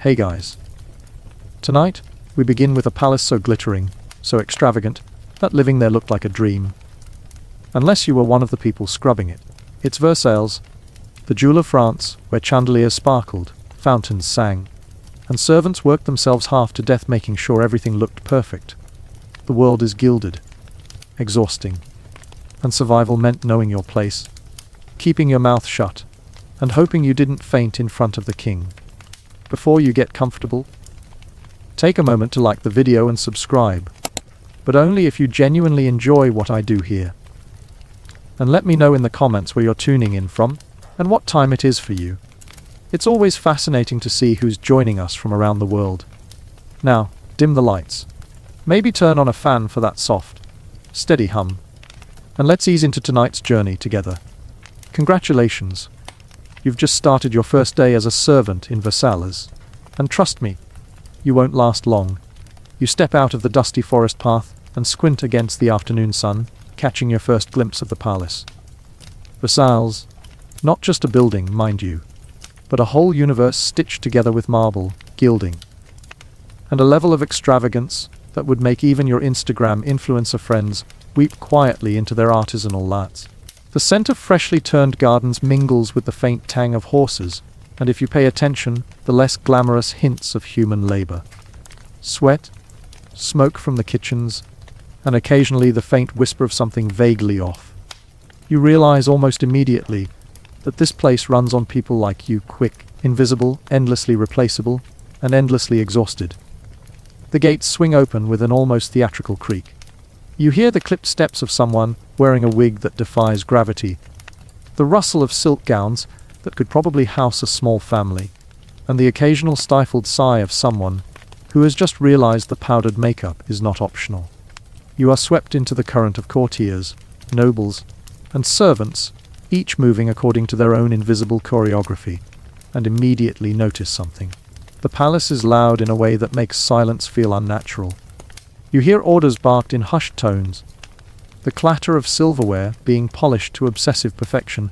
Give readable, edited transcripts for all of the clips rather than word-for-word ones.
Hey guys. Tonight, we begin with a palace so glittering, so extravagant, that living there looked like a dream. Unless you were one of the people scrubbing it. It's Versailles, the jewel of France, where chandeliers sparkled, fountains sang, and servants worked themselves half to death making sure everything looked perfect. The world is gilded, exhausting, and survival meant knowing your place, keeping your mouth shut, and hoping you didn't faint in front of the king. Before you get comfortable, take a moment to like the video and subscribe, but only if you genuinely enjoy what I do here. And let me know in the comments where you're tuning in from, and what time it is for you. It's always fascinating to see who's joining us from around the world. Now, dim the lights. Maybe turn on a fan for that soft, steady hum. And let's ease into tonight's journey together. Congratulations. You've just started your first day as a servant in Versailles. And trust me, you won't last long. You step out of the dusty forest path and squint against the afternoon sun, catching your first glimpse of the palace. Versailles, not just a building, mind you, but a whole universe stitched together with marble, gilding, and a level of extravagance that would make even your Instagram influencer friends weep quietly into their artisanal lattes. The scent of freshly turned gardens mingles with the faint tang of horses, and if you pay attention, the less glamorous hints of human labor. Sweat, smoke from the kitchens, and occasionally the faint whisper of something vaguely off. You realize almost immediately that this place runs on people like you, quick, invisible, endlessly replaceable, and endlessly exhausted. The gates swing open with an almost theatrical creak. You hear the clipped steps of someone wearing a wig that defies gravity, the rustle of silk gowns that could probably house a small family, and the occasional stifled sigh of someone who has just realized that powdered makeup is not optional. You are swept into the current of courtiers, nobles, and servants, each moving according to their own invisible choreography, and immediately notice something. The palace is loud in a way that makes silence feel unnatural. You hear orders barked in hushed tones, the clatter of silverware being polished to obsessive perfection,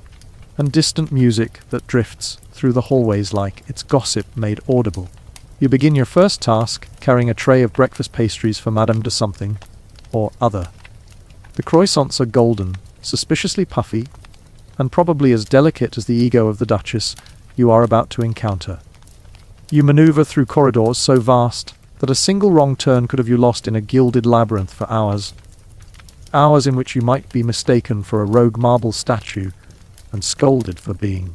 and distant music that drifts through the hallways like it's gossip made audible. You begin your first task carrying a tray of breakfast pastries for Madame de something or other. The croissants are golden, suspiciously puffy, and probably as delicate as the ego of the Duchess you are about to encounter. You maneuver through corridors so vast that a single wrong turn could have you lost in a gilded labyrinth for hours. Hours in which you might be mistaken for a rogue marble statue and scolded for being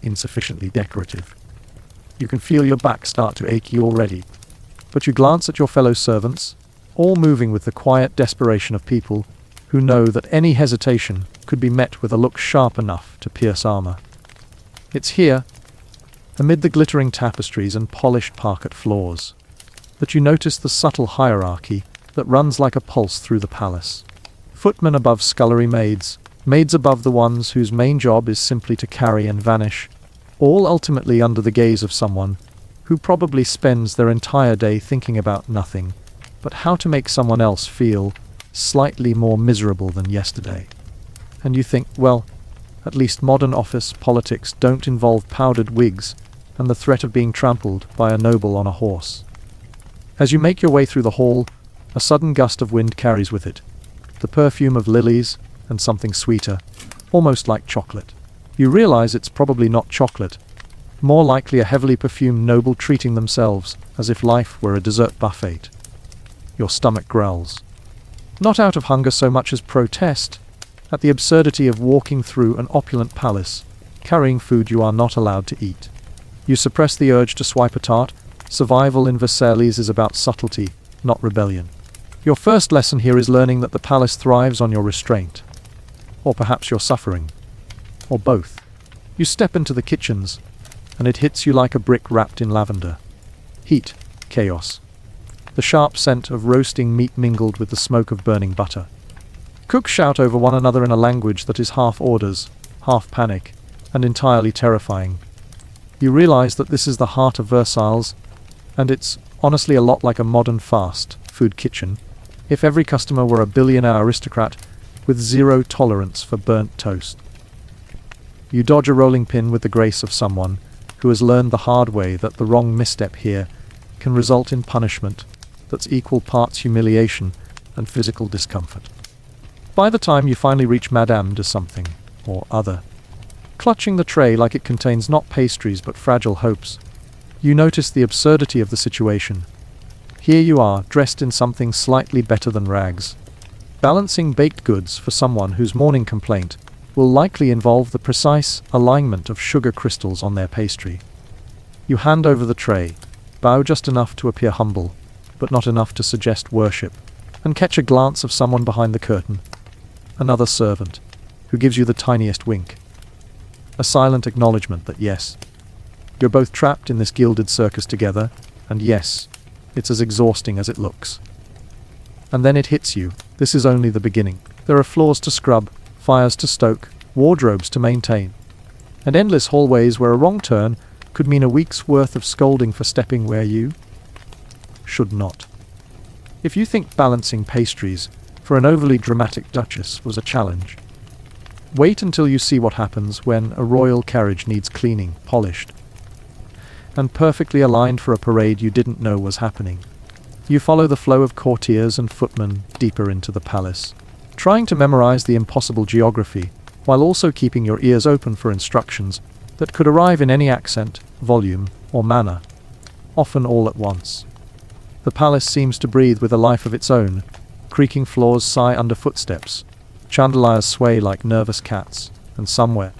insufficiently decorative. You can feel your back start to ache you already, but you glance at your fellow servants, all moving with the quiet desperation of people who know that any hesitation could be met with a look sharp enough to pierce armor. It's here, amid the glittering tapestries and polished parquet floors, that you notice the subtle hierarchy that runs like a pulse through the palace. Footmen above scullery maids, maids above the ones whose main job is simply to carry and vanish, all ultimately under the gaze of someone who probably spends their entire day thinking about nothing but how to make someone else feel slightly more miserable than yesterday. And you think, well, at least modern office politics don't involve powdered wigs and the threat of being trampled by a noble on a horse. As you make your way through the hall, a sudden gust of wind carries with it the perfume of lilies and something sweeter, almost like chocolate. You realize it's probably not chocolate, more likely a heavily perfumed noble treating themselves as if life were a dessert buffet. Your stomach growls. Not out of hunger so much as protest at the absurdity of walking through an opulent palace, carrying food you are not allowed to eat. You suppress the urge to swipe a tart. Survival in Versailles is about subtlety, not rebellion. Your first lesson here is learning that the palace thrives on your restraint. Or perhaps your suffering. Or both. You step into the kitchens, and it hits you like a brick wrapped in lavender. Heat, chaos. The sharp scent of roasting meat mingled with the smoke of burning butter. Cooks shout over one another in a language that is half orders, half panic, and entirely terrifying. You realize that this is the heart of Versailles, and it's honestly a lot like a modern fast food kitchen, if every customer were a billionaire aristocrat with zero tolerance for burnt toast. You dodge a rolling pin with the grace of someone who has learned the hard way that the wrong misstep here can result in punishment that's equal parts humiliation and physical discomfort. By the time you finally reach Madame de something or other, clutching the tray like it contains not pastries but fragile hopes, you notice the absurdity of the situation. Here you are, dressed in something slightly better than rags, balancing baked goods for someone whose morning complaint will likely involve the precise alignment of sugar crystals on their pastry. You hand over the tray, bow just enough to appear humble, but not enough to suggest worship, and catch a glance of someone behind the curtain, another servant, who gives you the tiniest wink. A silent acknowledgement that yes, you're both trapped in this gilded circus together, and yes, it's as exhausting as it looks. And then it hits you, this is only the beginning. There are floors to scrub, fires to stoke, wardrobes to maintain, and endless hallways where a wrong turn could mean a week's worth of scolding for stepping where you should not. If you think balancing pastries for an overly dramatic duchess was a challenge, wait until you see what happens when a royal carriage needs cleaning, polished, and perfectly aligned for a parade you didn't know was happening. You follow the flow of courtiers and footmen deeper into the palace, trying to memorize the impossible geography while also keeping your ears open for instructions that could arrive in any accent, volume, or manner, often all at once. The palace seems to breathe with a life of its own. Creaking floors sigh under footsteps, chandeliers sway like nervous cats, and somewhere,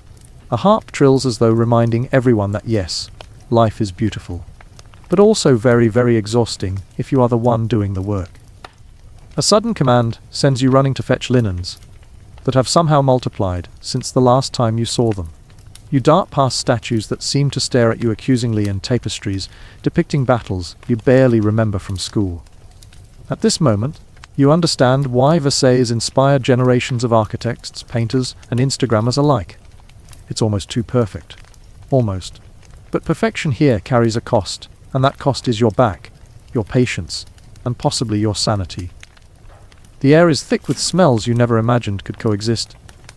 a harp trills as though reminding everyone that yes, life is beautiful, but also very, very exhausting if you are the one doing the work. A sudden command sends you running to fetch linens that have somehow multiplied since the last time you saw them. You dart past statues that seem to stare at you accusingly and tapestries depicting battles you barely remember from school. At this moment, you understand why Versailles inspired generations of architects, painters, and Instagrammers alike. It's almost too perfect. Almost. But perfection here carries a cost, and that cost is your back, your patience, and possibly your sanity. The air is thick with smells you never imagined could coexist.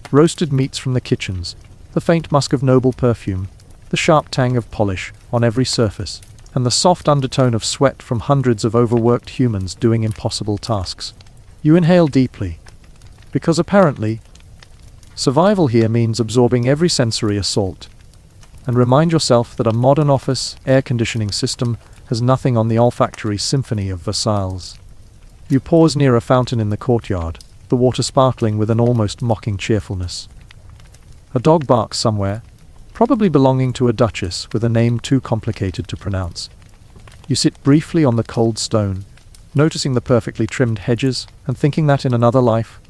Roasted meats from the kitchens, the faint musk of noble perfume, the sharp tang of polish on every surface, and the soft undertone of sweat from hundreds of overworked humans doing impossible tasks. You inhale deeply, because apparently, survival here means absorbing every sensory assault, and remind yourself that a modern office air conditioning system has nothing on the olfactory symphony of Versailles. You pause near a fountain in the courtyard, the water sparkling with an almost mocking cheerfulness. A dog barks somewhere, probably belonging to a duchess with a name too complicated to pronounce. You sit briefly on the cold stone, noticing the perfectly trimmed hedges and thinking that in another life,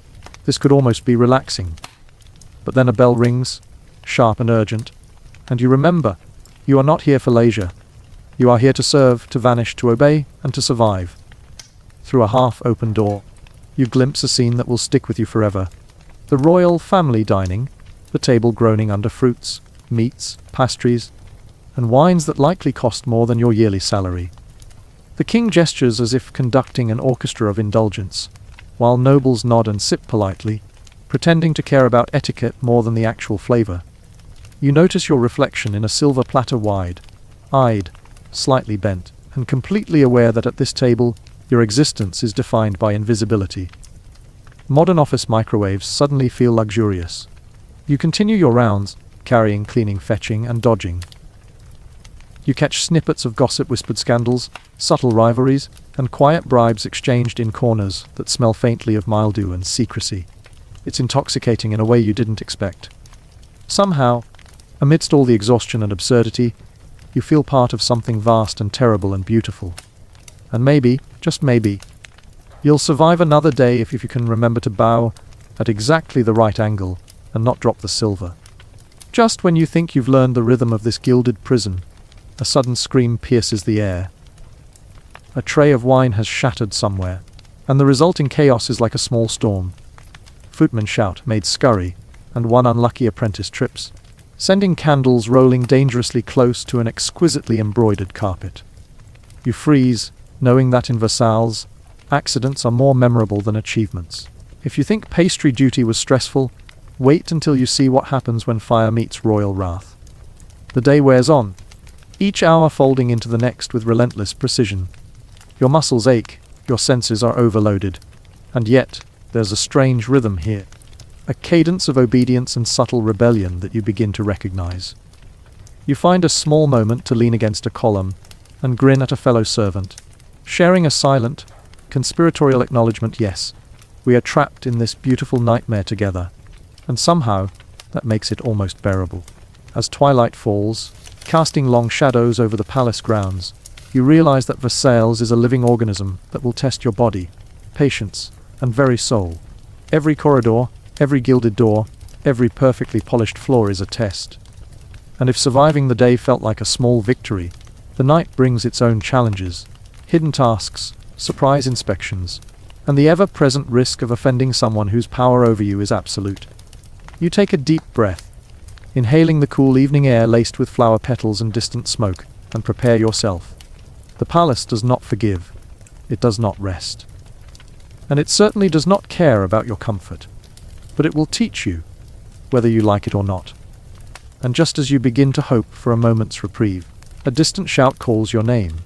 this could almost be relaxing. But then a bell rings, sharp and urgent, and you remember, you are not here for leisure. You are here to serve, to vanish, to obey, and to survive. Through a half-open door, you glimpse a scene that will stick with you forever. The royal family dining, the table groaning under fruits, meats, pastries, and wines that likely cost more than your yearly salary. The king gestures as if conducting an orchestra of indulgence, while nobles nod and sip politely, pretending to care about etiquette more than the actual flavor. You notice your reflection in a silver platter wide-eyed, slightly bent, and completely aware that at this table, your existence is defined by invisibility. Modern office microwaves suddenly feel luxurious. You continue your rounds, carrying, cleaning, fetching, and dodging. You catch snippets of gossip, whispered scandals, subtle rivalries, and quiet bribes exchanged in corners that smell faintly of mildew and secrecy. It's intoxicating in a way you didn't expect. Somehow, amidst all the exhaustion and absurdity, you feel part of something vast and terrible and beautiful. And maybe, just maybe, you'll survive another day if you can remember to bow at exactly the right angle and not drop the silver. Just when you think you've learned the rhythm of this gilded prison, a sudden scream pierces the air. A tray of wine has shattered somewhere, and the resulting chaos is like a small storm. Footmen shout, maids scurry, and one unlucky apprentice trips, sending candles rolling dangerously close to an exquisitely embroidered carpet. You freeze, knowing that in Versailles, accidents are more memorable than achievements. If you think pastry duty was stressful, wait until you see what happens when fire meets royal wrath. The day wears on, each hour folding into the next with relentless precision. Your muscles ache, your senses are overloaded, and yet there's a strange rhythm here, a cadence of obedience and subtle rebellion that you begin to recognize. You find a small moment to lean against a column and grin at a fellow servant, sharing a silent, conspiratorial acknowledgement. Yes, we are trapped in this beautiful nightmare together, and somehow that makes it almost bearable. As twilight falls, casting long shadows over the palace grounds, you realize that Versailles is a living organism that will test your body, patience, and very soul. Every corridor, every gilded door, every perfectly polished floor is a test. And if surviving the day felt like a small victory, the night brings its own challenges, hidden tasks, surprise inspections, and the ever-present risk of offending someone whose power over you is absolute. You take a deep breath, inhaling the cool evening air laced with flower petals and distant smoke, and prepare yourself. The palace does not forgive. It does not rest. And it certainly does not care about your comfort. But it will teach you, whether you like it or not. And just as you begin to hope for a moment's reprieve, a distant shout calls your name.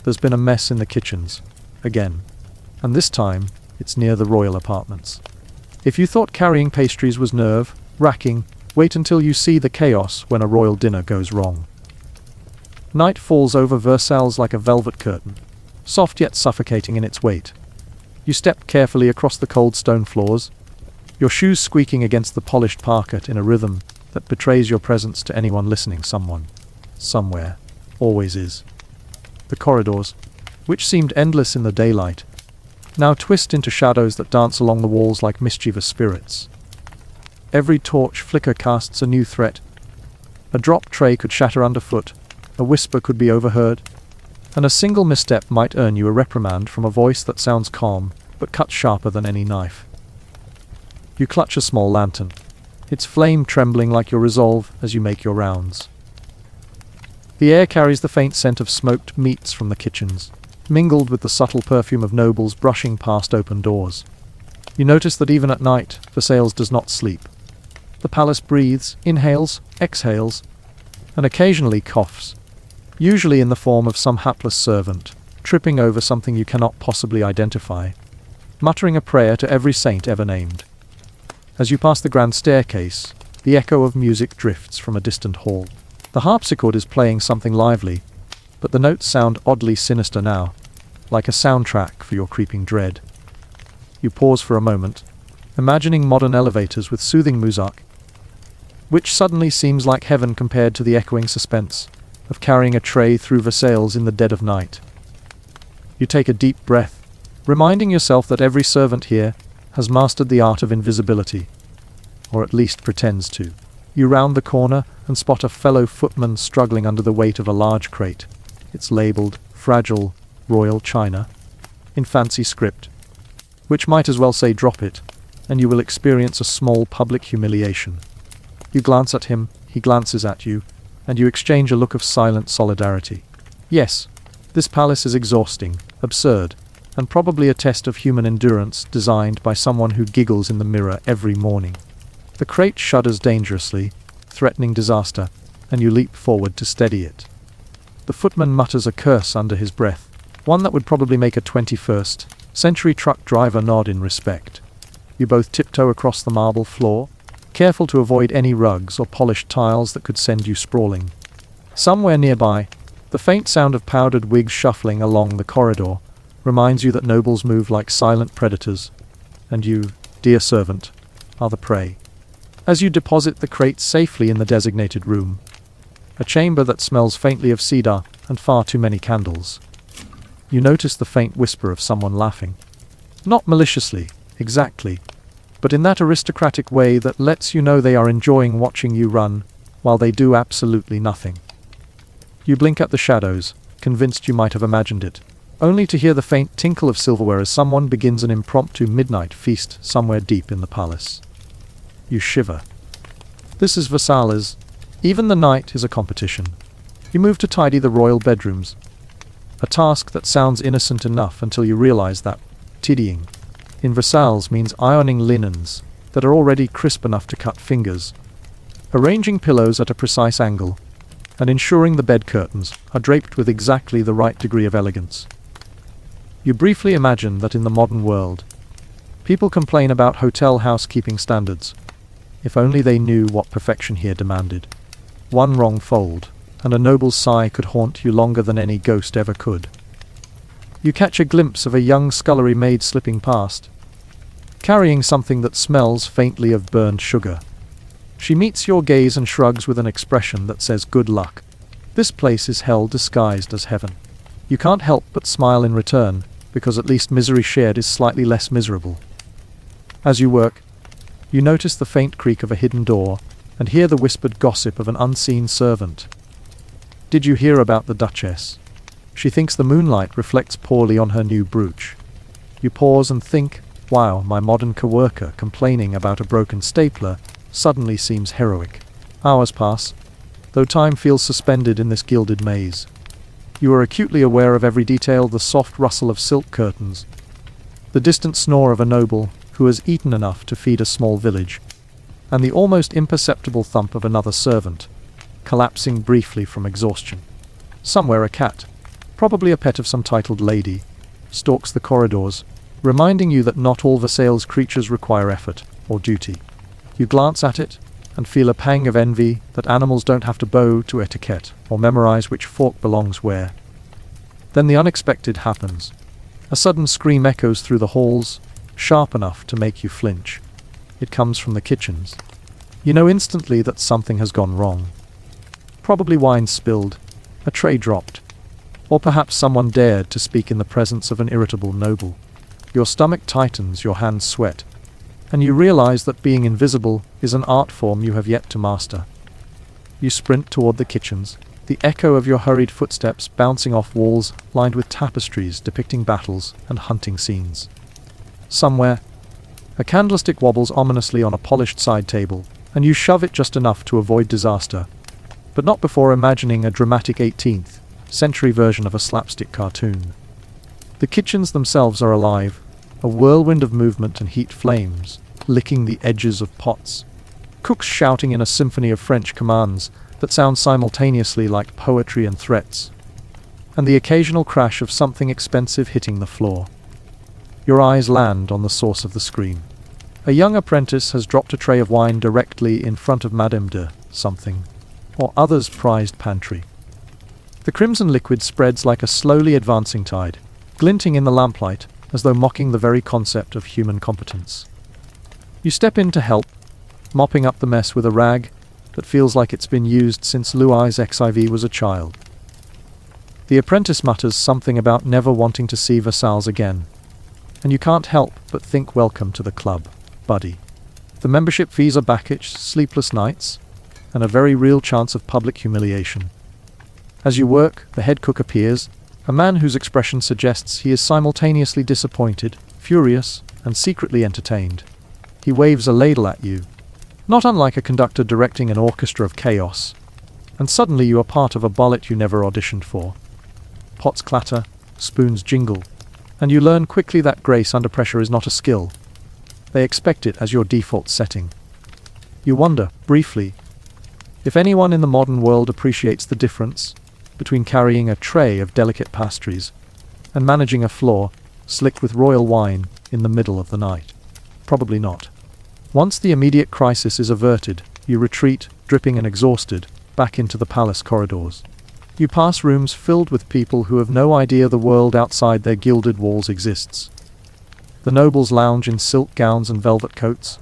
There's been a mess in the kitchens, again. And this time, it's near the royal apartments. If you thought carrying pastries was nerve-wracking, wait until you see the chaos when a royal dinner goes wrong. Night falls over Versailles like a velvet curtain, soft yet suffocating in its weight. You step carefully across the cold stone floors, your shoes squeaking against the polished parquet in a rhythm that betrays your presence to anyone listening. Someone, somewhere, always is. The corridors, which seemed endless in the daylight, now twist into shadows that dance along the walls like mischievous spirits. Every torch flicker casts a new threat. A dropped tray could shatter underfoot, a whisper could be overheard, and a single misstep might earn you a reprimand from a voice that sounds calm, but cuts sharper than any knife. You clutch a small lantern, its flame trembling like your resolve as you make your rounds. The air carries the faint scent of smoked meats from the kitchens, mingled with the subtle perfume of nobles brushing past open doors. You notice that even at night, Versailles does not sleep. The palace breathes, inhales, exhales, and occasionally coughs, usually in the form of some hapless servant, tripping over something you cannot possibly identify, muttering a prayer to every saint ever named. As you pass the grand staircase, the echo of music drifts from a distant hall. The harpsichord is playing something lively, but the notes sound oddly sinister now, like a soundtrack for your creeping dread. You pause for a moment, imagining modern elevators with soothing music, which suddenly seems like heaven compared to the echoing suspense of carrying a tray through Versailles in the dead of night. You take a deep breath, reminding yourself that every servant here has mastered the art of invisibility, or at least pretends to. You round the corner and spot a fellow footman struggling under the weight of a large crate. It's labeled Fragile Royal China in fancy script, which might as well say drop it, and you will experience a small public humiliation. You glance at him, he glances at you, and you exchange a look of silent solidarity. Yes, this palace is exhausting, absurd, and probably a test of human endurance designed by someone who giggles in the mirror every morning. The crate shudders dangerously, threatening disaster, and you leap forward to steady it. The footman mutters a curse under his breath, one that would probably make a 21st century truck driver nod in respect. You both tiptoe across the marble floor, careful to avoid any rugs or polished tiles that could send you sprawling. Somewhere nearby, the faint sound of powdered wigs shuffling along the corridor reminds you that nobles move like silent predators, and you, dear servant, are the prey. As you deposit the crate safely in the designated room, a chamber that smells faintly of cedar and far too many candles, you notice the faint whisper of someone laughing. Not maliciously, exactly, but in that aristocratic way that lets you know they are enjoying watching you run while they do absolutely nothing. You blink at the shadows, convinced you might have imagined it, only to hear the faint tinkle of silverware as someone begins an impromptu midnight feast somewhere deep in the palace. You shiver. This is Versailles. Even the night is a competition. You move to tidy the royal bedrooms, a task that sounds innocent enough until you realize that tidying in Versailles means ironing linens that are already crisp enough to cut fingers, arranging pillows at a precise angle, and ensuring the bed curtains are draped with exactly the right degree of elegance. You briefly imagine that in the modern world, people complain about hotel housekeeping standards. If only they knew what perfection here demanded. One wrong fold, and a noble's sigh could haunt you longer than any ghost ever could. You catch a glimpse of a young scullery maid slipping past, carrying something that smells faintly of burned sugar. She meets your gaze and shrugs with an expression that says good luck. This place is hell disguised as heaven. You can't help but smile in return, because at least misery shared is slightly less miserable. As you work, you notice the faint creak of a hidden door, and hear the whispered gossip of an unseen servant. Did you hear about the Duchess? She thinks the moonlight reflects poorly on her new brooch. You pause and think, wow, my modern co-worker complaining about a broken stapler suddenly seems heroic. Hours pass, though time feels suspended in this gilded maze. You are acutely aware of every detail: the soft rustle of silk curtains, the distant snore of a noble who has eaten enough to feed a small village, and the almost imperceptible thump of another servant, collapsing briefly from exhaustion. Somewhere a cat, probably a pet of some titled lady, stalks the corridors, reminding you that not all Versailles creatures require effort or duty. You glance at it, and feel a pang of envy that animals don't have to bow to etiquette or memorize which fork belongs where. Then the unexpected happens. A sudden scream echoes through the halls, sharp enough to make you flinch. It comes from the kitchens. You know instantly that something has gone wrong. Probably wine spilled, a tray dropped, or perhaps someone dared to speak in the presence of an irritable noble. Your stomach tightens, your hands sweat, and you realize that being invisible is an art form you have yet to master. You sprint toward the kitchens, the echo of your hurried footsteps bouncing off walls lined with tapestries depicting battles and hunting scenes. Somewhere, a candlestick wobbles ominously on a polished side table, and you shove it just enough to avoid disaster, but not before imagining a dramatic 18th century version of a slapstick cartoon. The kitchens themselves are alive, a whirlwind of movement and heat, flames licking the edges of pots, cooks shouting in a symphony of French commands that sound simultaneously like poetry and threats, and the occasional crash of something expensive hitting the floor. Your eyes land on the source of the scream. A young apprentice has dropped a tray of wine directly in front of Madame de something, or other's prized pantry. The crimson liquid spreads like a slowly advancing tide, glinting in the lamplight as though mocking the very concept of human competence. You step in to help, mopping up the mess with a rag that feels like it's been used since Louis XIV was a child. The apprentice mutters something about never wanting to see Versailles again, and you can't help but think, welcome to the club, buddy. The membership fees are baggage, sleepless nights, and a very real chance of public humiliation. As you work, the head cook appears, a man whose expression suggests he is simultaneously disappointed, furious, and secretly entertained. He waves a ladle at you, not unlike a conductor directing an orchestra of chaos, and suddenly you are part of a ballet you never auditioned for. Pots clatter, spoons jingle, and you learn quickly that grace under pressure is not a skill. They expect it as your default setting. You wonder, briefly, if anyone in the modern world appreciates the difference between carrying a tray of delicate pastries and managing a floor slicked with royal wine in the middle of the night. Probably not. Once the immediate crisis is averted, you retreat, dripping and exhausted, back into the palace corridors. You pass rooms filled with people who have no idea the world outside their gilded walls exists. The nobles lounge in silk gowns and velvet coats,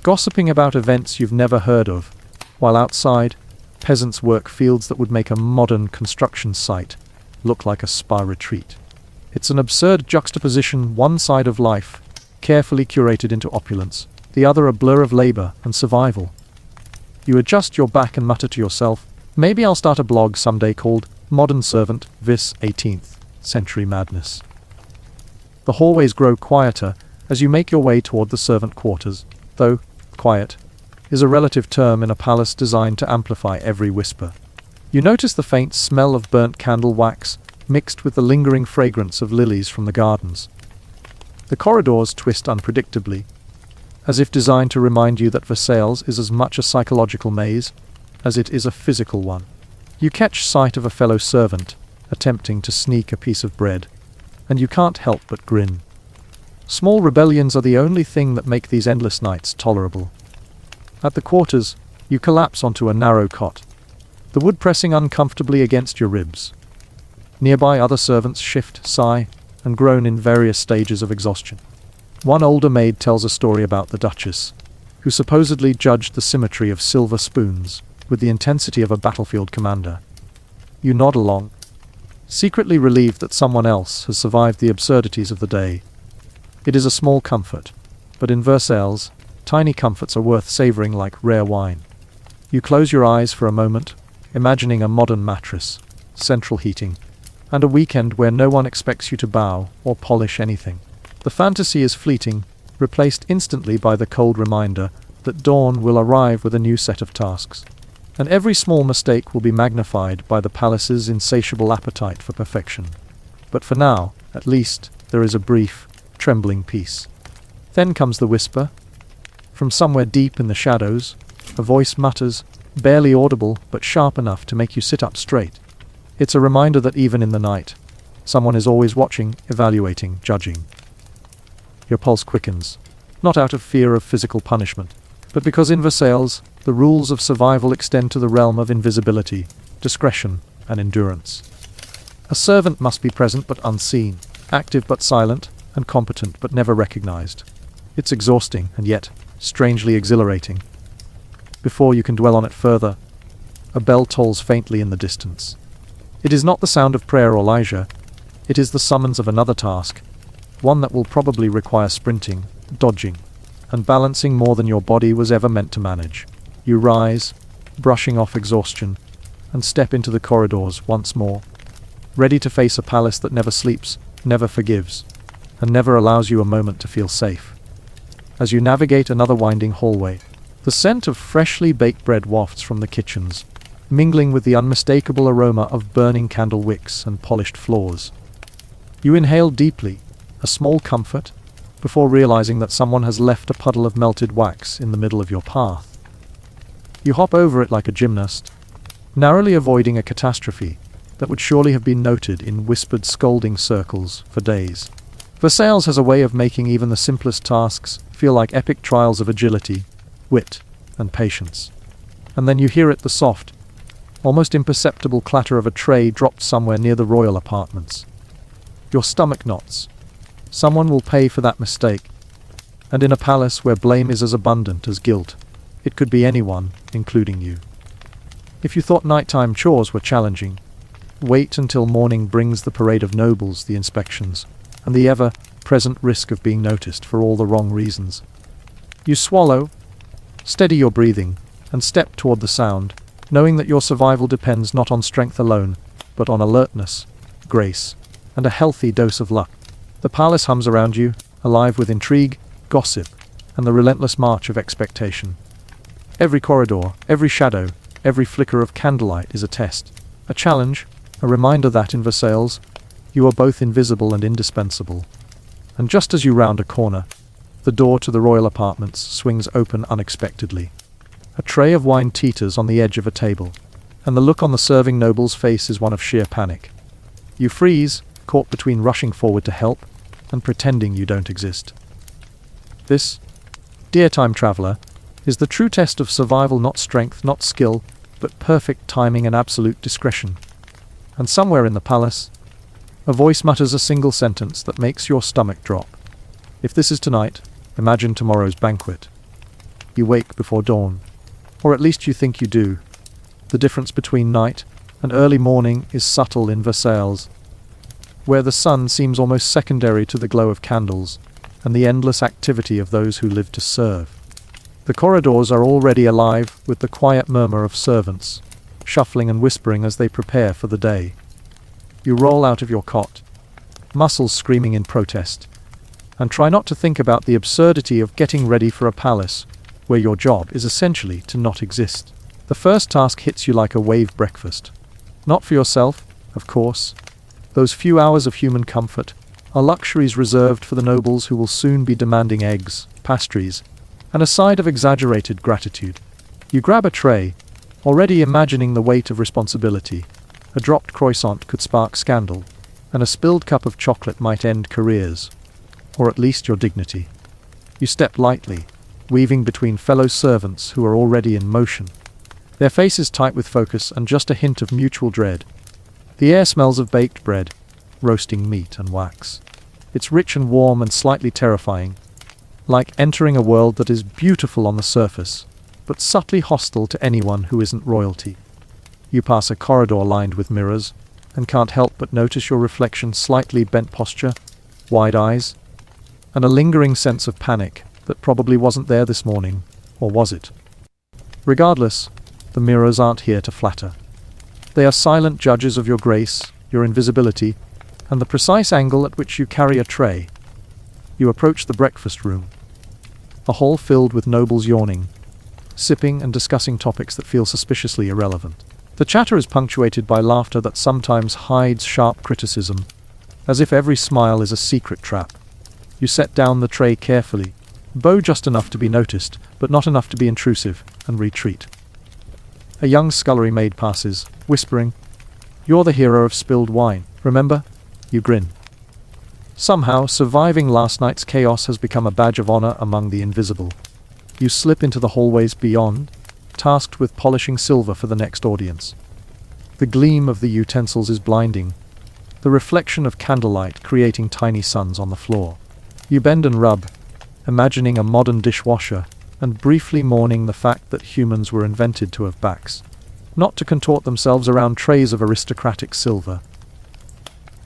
gossiping about events you've never heard of, while outside, peasants work fields that would make a modern construction site look like a spa retreat. It's an absurd juxtaposition, one side of life, carefully curated into opulence, the other a blur of labor and survival. You adjust your back and mutter to yourself, maybe I'll start a blog someday called Modern Servant vs 18th Century Madness. The hallways grow quieter as you make your way toward the servant quarters, though quiet is a relative term in a palace designed to amplify every whisper. You notice the faint smell of burnt candle wax mixed with the lingering fragrance of lilies from the gardens. The corridors twist unpredictably, as if designed to remind you that Versailles is as much a psychological maze as it is a physical one. You catch sight of a fellow servant, attempting to sneak a piece of bread, and you can't help but grin. Small rebellions are the only thing that make these endless nights tolerable. At the quarters, you collapse onto a narrow cot, the wood pressing uncomfortably against your ribs. Nearby, other servants shift, sigh, and groan in various stages of exhaustion. One older maid tells a story about the Duchess, who supposedly judged the symmetry of silver spoons with the intensity of a battlefield commander. You nod along, secretly relieved that someone else has survived the absurdities of the day. It is a small comfort, but in Versailles, tiny comforts are worth savoring like rare wine. You close your eyes for a moment, imagining a modern mattress, central heating, and a weekend where no one expects you to bow or polish anything. The fantasy is fleeting, replaced instantly by the cold reminder that dawn will arrive with a new set of tasks, and every small mistake will be magnified by the palace's insatiable appetite for perfection. But for now, at least, there is a brief, trembling peace. Then comes the whisper. From somewhere deep in the shadows, a voice mutters, barely audible but sharp enough to make you sit up straight. It's a reminder that even in the night, someone is always watching, evaluating, judging. Your pulse quickens, not out of fear of physical punishment, but because in Versailles, the rules of survival extend to the realm of invisibility, discretion, and endurance. A servant must be present but unseen, active but silent, and competent but never recognized. It's exhausting and yet strangely exhilarating. Before you can dwell on it further, a bell tolls faintly in the distance. It is not the sound of prayer or leisure, it is the summons of another task, one that will probably require sprinting, dodging, and balancing more than your body was ever meant to manage. You rise, brushing off exhaustion, and step into the corridors once more, ready to face a palace that never sleeps, never forgives, and never allows you a moment to feel safe. As you navigate another winding hallway, the scent of freshly baked bread wafts from the kitchens, mingling with the unmistakable aroma of burning candle wicks and polished floors. You inhale deeply, a small comfort, before realizing that someone has left a puddle of melted wax in the middle of your path. You hop over it like a gymnast, narrowly avoiding a catastrophe that would surely have been noted in whispered scolding circles for days. Versailles has a way of making even the simplest tasks feel like epic trials of agility, wit, and patience. And then you hear it, the soft, almost imperceptible clatter of a tray dropped somewhere near the royal apartments. Your stomach knots. Someone will pay for that mistake. And in a palace where blame is as abundant as guilt, it could be anyone, including you. If you thought nighttime chores were challenging, wait until morning brings the parade of nobles, the inspections, and the ever-present risk of being noticed for all the wrong reasons. You swallow, steady your breathing, and step toward the sound, knowing that your survival depends not on strength alone, but on alertness, grace, and a healthy dose of luck. The palace hums around you, alive with intrigue, gossip, and the relentless march of expectation. Every corridor, every shadow, every flicker of candlelight is a test, a challenge, a reminder that in Versailles, you are both invisible and indispensable. And just as you round a corner, the door to the royal apartments swings open unexpectedly. A tray of wine teeters on the edge of a table, and the look on the serving noble's face is one of sheer panic. You freeze, caught between rushing forward to help and pretending you don't exist. This, dear time traveler, is the true test of survival, not strength, not skill, but perfect timing and absolute discretion. And somewhere in the palace, a voice mutters a single sentence that makes your stomach drop. If this is tonight, imagine tomorrow's banquet. You wake before dawn, or at least you think you do. The difference between night and early morning is subtle in Versailles, where the sun seems almost secondary to the glow of candles and the endless activity of those who live to serve. The corridors are already alive with the quiet murmur of servants, shuffling and whispering as they prepare for the day. You roll out of your cot, muscles screaming in protest, and try not to think about the absurdity of getting ready for a palace where your job is essentially to not exist. The first task hits you like a wave breakfast. Not for yourself, of course. Those few hours of human comfort are luxuries reserved for the nobles who will soon be demanding eggs, pastries, and a side of exaggerated gratitude. You grab a tray, already imagining the weight of responsibility. A dropped croissant could spark scandal, and a spilled cup of chocolate might end careers, or at least your dignity. You step lightly, weaving between fellow servants who are already in motion, their faces tight with focus and just a hint of mutual dread. The air smells of baked bread, roasting meat and wax. It's rich and warm and slightly terrifying, like entering a world that is beautiful on the surface, but subtly hostile to anyone who isn't royalty. You pass a corridor lined with mirrors, and can't help but notice your reflection's slightly bent posture, wide eyes, and a lingering sense of panic that probably wasn't there this morning, or was it? Regardless, the mirrors aren't here to flatter. They are silent judges of your grace, your invisibility, and the precise angle at which you carry a tray. You approach the breakfast room, a hall filled with nobles yawning, sipping and discussing topics that feel suspiciously irrelevant. The chatter is punctuated by laughter that sometimes hides sharp criticism, as if every smile is a secret trap. You set down the tray carefully, bow just enough to be noticed, but not enough to be intrusive, and retreat. A young scullery maid passes, whispering, "You're the hero of spilled wine, remember?" You grin. Somehow, surviving last night's chaos has become a badge of honor among the invisible. You slip into the hallways beyond, tasked with polishing silver for the next audience. The gleam of the utensils is blinding, the reflection of candlelight creating tiny suns on the floor. You bend and rub, imagining a modern dishwasher, and briefly mourning the fact that humans were invented to have backs, not to contort themselves around trays of aristocratic silver.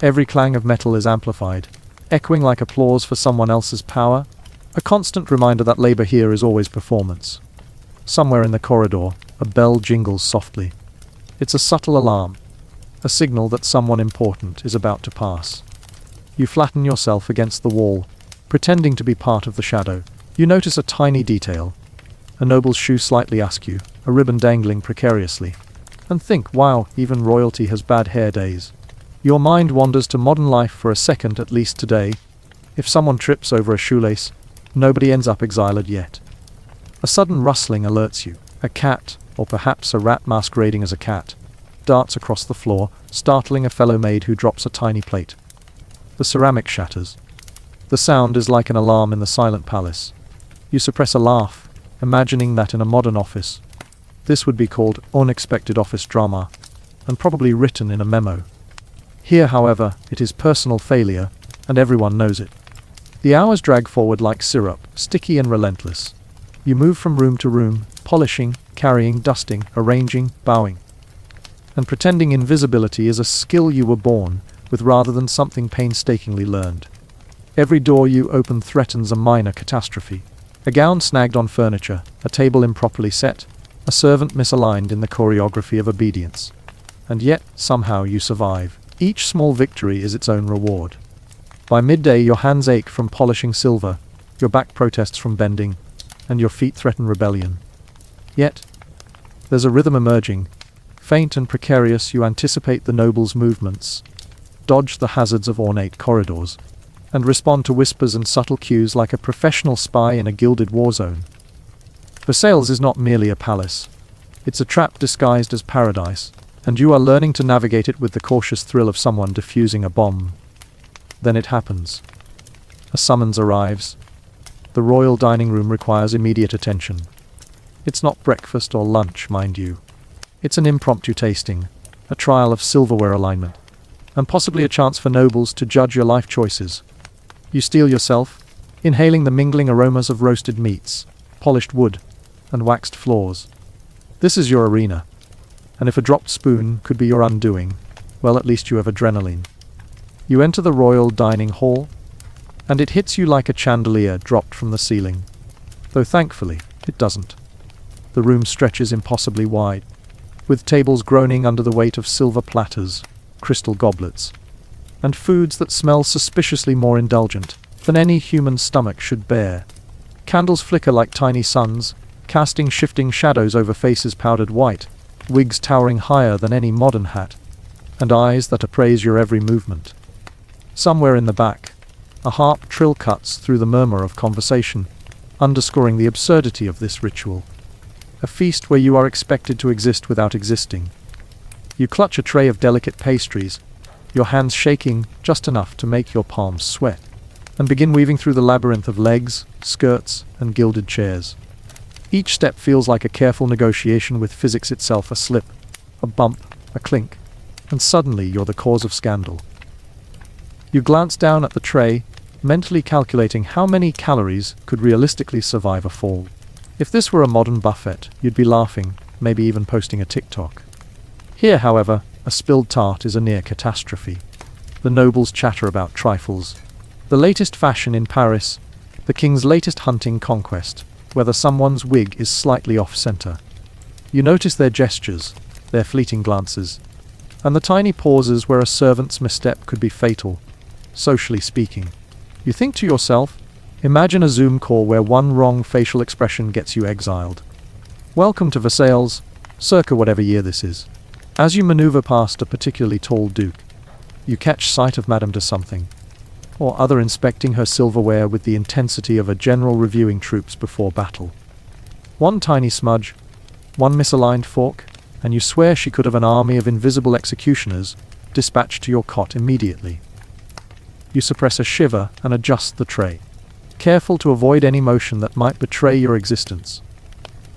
Every clang of metal is amplified, echoing like applause for someone else's power, a constant reminder that labor here is always performance. Somewhere in the corridor, a bell jingles softly. It's a subtle alarm, a signal that someone important is about to pass. You flatten yourself against the wall, pretending to be part of the shadow. You notice a tiny detail, a noble's shoe slightly askew, a ribbon dangling precariously, and think, wow, even royalty has bad hair days. Your mind wanders to modern life for a second, at least today. If someone trips over a shoelace, nobody ends up exiled yet. A sudden rustling alerts you. A cat, or perhaps a rat masquerading as a cat, darts across the floor, startling a fellow maid who drops a tiny plate. The ceramic shatters. The sound is like an alarm in the silent palace. You suppress a laugh, imagining that in a modern office, this would be called unexpected office drama, and probably written in a memo. Here, however, it is personal failure, and everyone knows it. The hours drag forward like syrup, sticky and relentless. You move from room to room, polishing, carrying, dusting, arranging, bowing. And pretending invisibility is a skill you were born with rather than something painstakingly learned. Every door you open threatens a minor catastrophe. A gown snagged on furniture, a table improperly set, a servant misaligned in the choreography of obedience. And yet, somehow you survive. Each small victory is its own reward. By midday, your hands ache from polishing silver, your back protests from bending, and your feet threaten rebellion. Yet, there's a rhythm emerging. Faint and precarious, you anticipate the noble's movements, dodge the hazards of ornate corridors, and respond to whispers and subtle cues like a professional spy in a gilded war zone. Versailles is not merely a palace. It's a trap disguised as paradise, and you are learning to navigate it with the cautious thrill of someone defusing a bomb. Then it happens. A summons arrives. The royal dining room requires immediate attention. It's not breakfast or lunch, mind you. It's an impromptu tasting, a trial of silverware alignment, and possibly a chance for nobles to judge your life choices. You steel yourself, inhaling the mingling aromas of roasted meats, polished wood, and waxed floors. This is your arena. And if a dropped spoon could be your undoing, well, at least you have adrenaline. You enter the royal dining hall, and it hits you like a chandelier dropped from the ceiling. Though thankfully, it doesn't. The room stretches impossibly wide, with tables groaning under the weight of silver platters, crystal goblets, and foods that smell suspiciously more indulgent than any human stomach should bear. Candles flicker like tiny suns, casting shifting shadows over faces powdered white, wigs towering higher than any modern hat, and eyes that appraise your every movement. Somewhere in the back, a harp trill cuts through the murmur of conversation, underscoring the absurdity of this ritual. a feast where you are expected to exist without existing. You clutch a tray of delicate pastries, your hands shaking just enough to make your palms sweat, and begin weaving through the labyrinth of legs, skirts, and gilded chairs. Each step feels like a careful negotiation with physics itself, a slip, a bump, a clink, and suddenly you're the cause of scandal. You glance down at the tray, mentally calculating how many calories could realistically survive a fall. If this were a modern buffet, you'd be laughing, maybe even posting a TikTok. Here, however, a spilled tart is a near catastrophe. The nobles chatter about trifles, the latest fashion in Paris, the king's latest hunting conquest, whether someone's wig is slightly off-center. You notice their gestures, their fleeting glances, and the tiny pauses where a servant's misstep could be fatal, socially speaking. You think to yourself, imagine a Zoom call where one wrong facial expression gets you exiled. Welcome to Versailles, circa whatever year this is. As you maneuver past a particularly tall duke, you catch sight of Madame de Something, or other inspecting her silverware with the intensity of a general reviewing troops before battle. One tiny smudge, one misaligned fork, and you swear she could have an army of invisible executioners dispatched to your cot immediately. You suppress a shiver and adjust the tray, careful to avoid any motion that might betray your existence.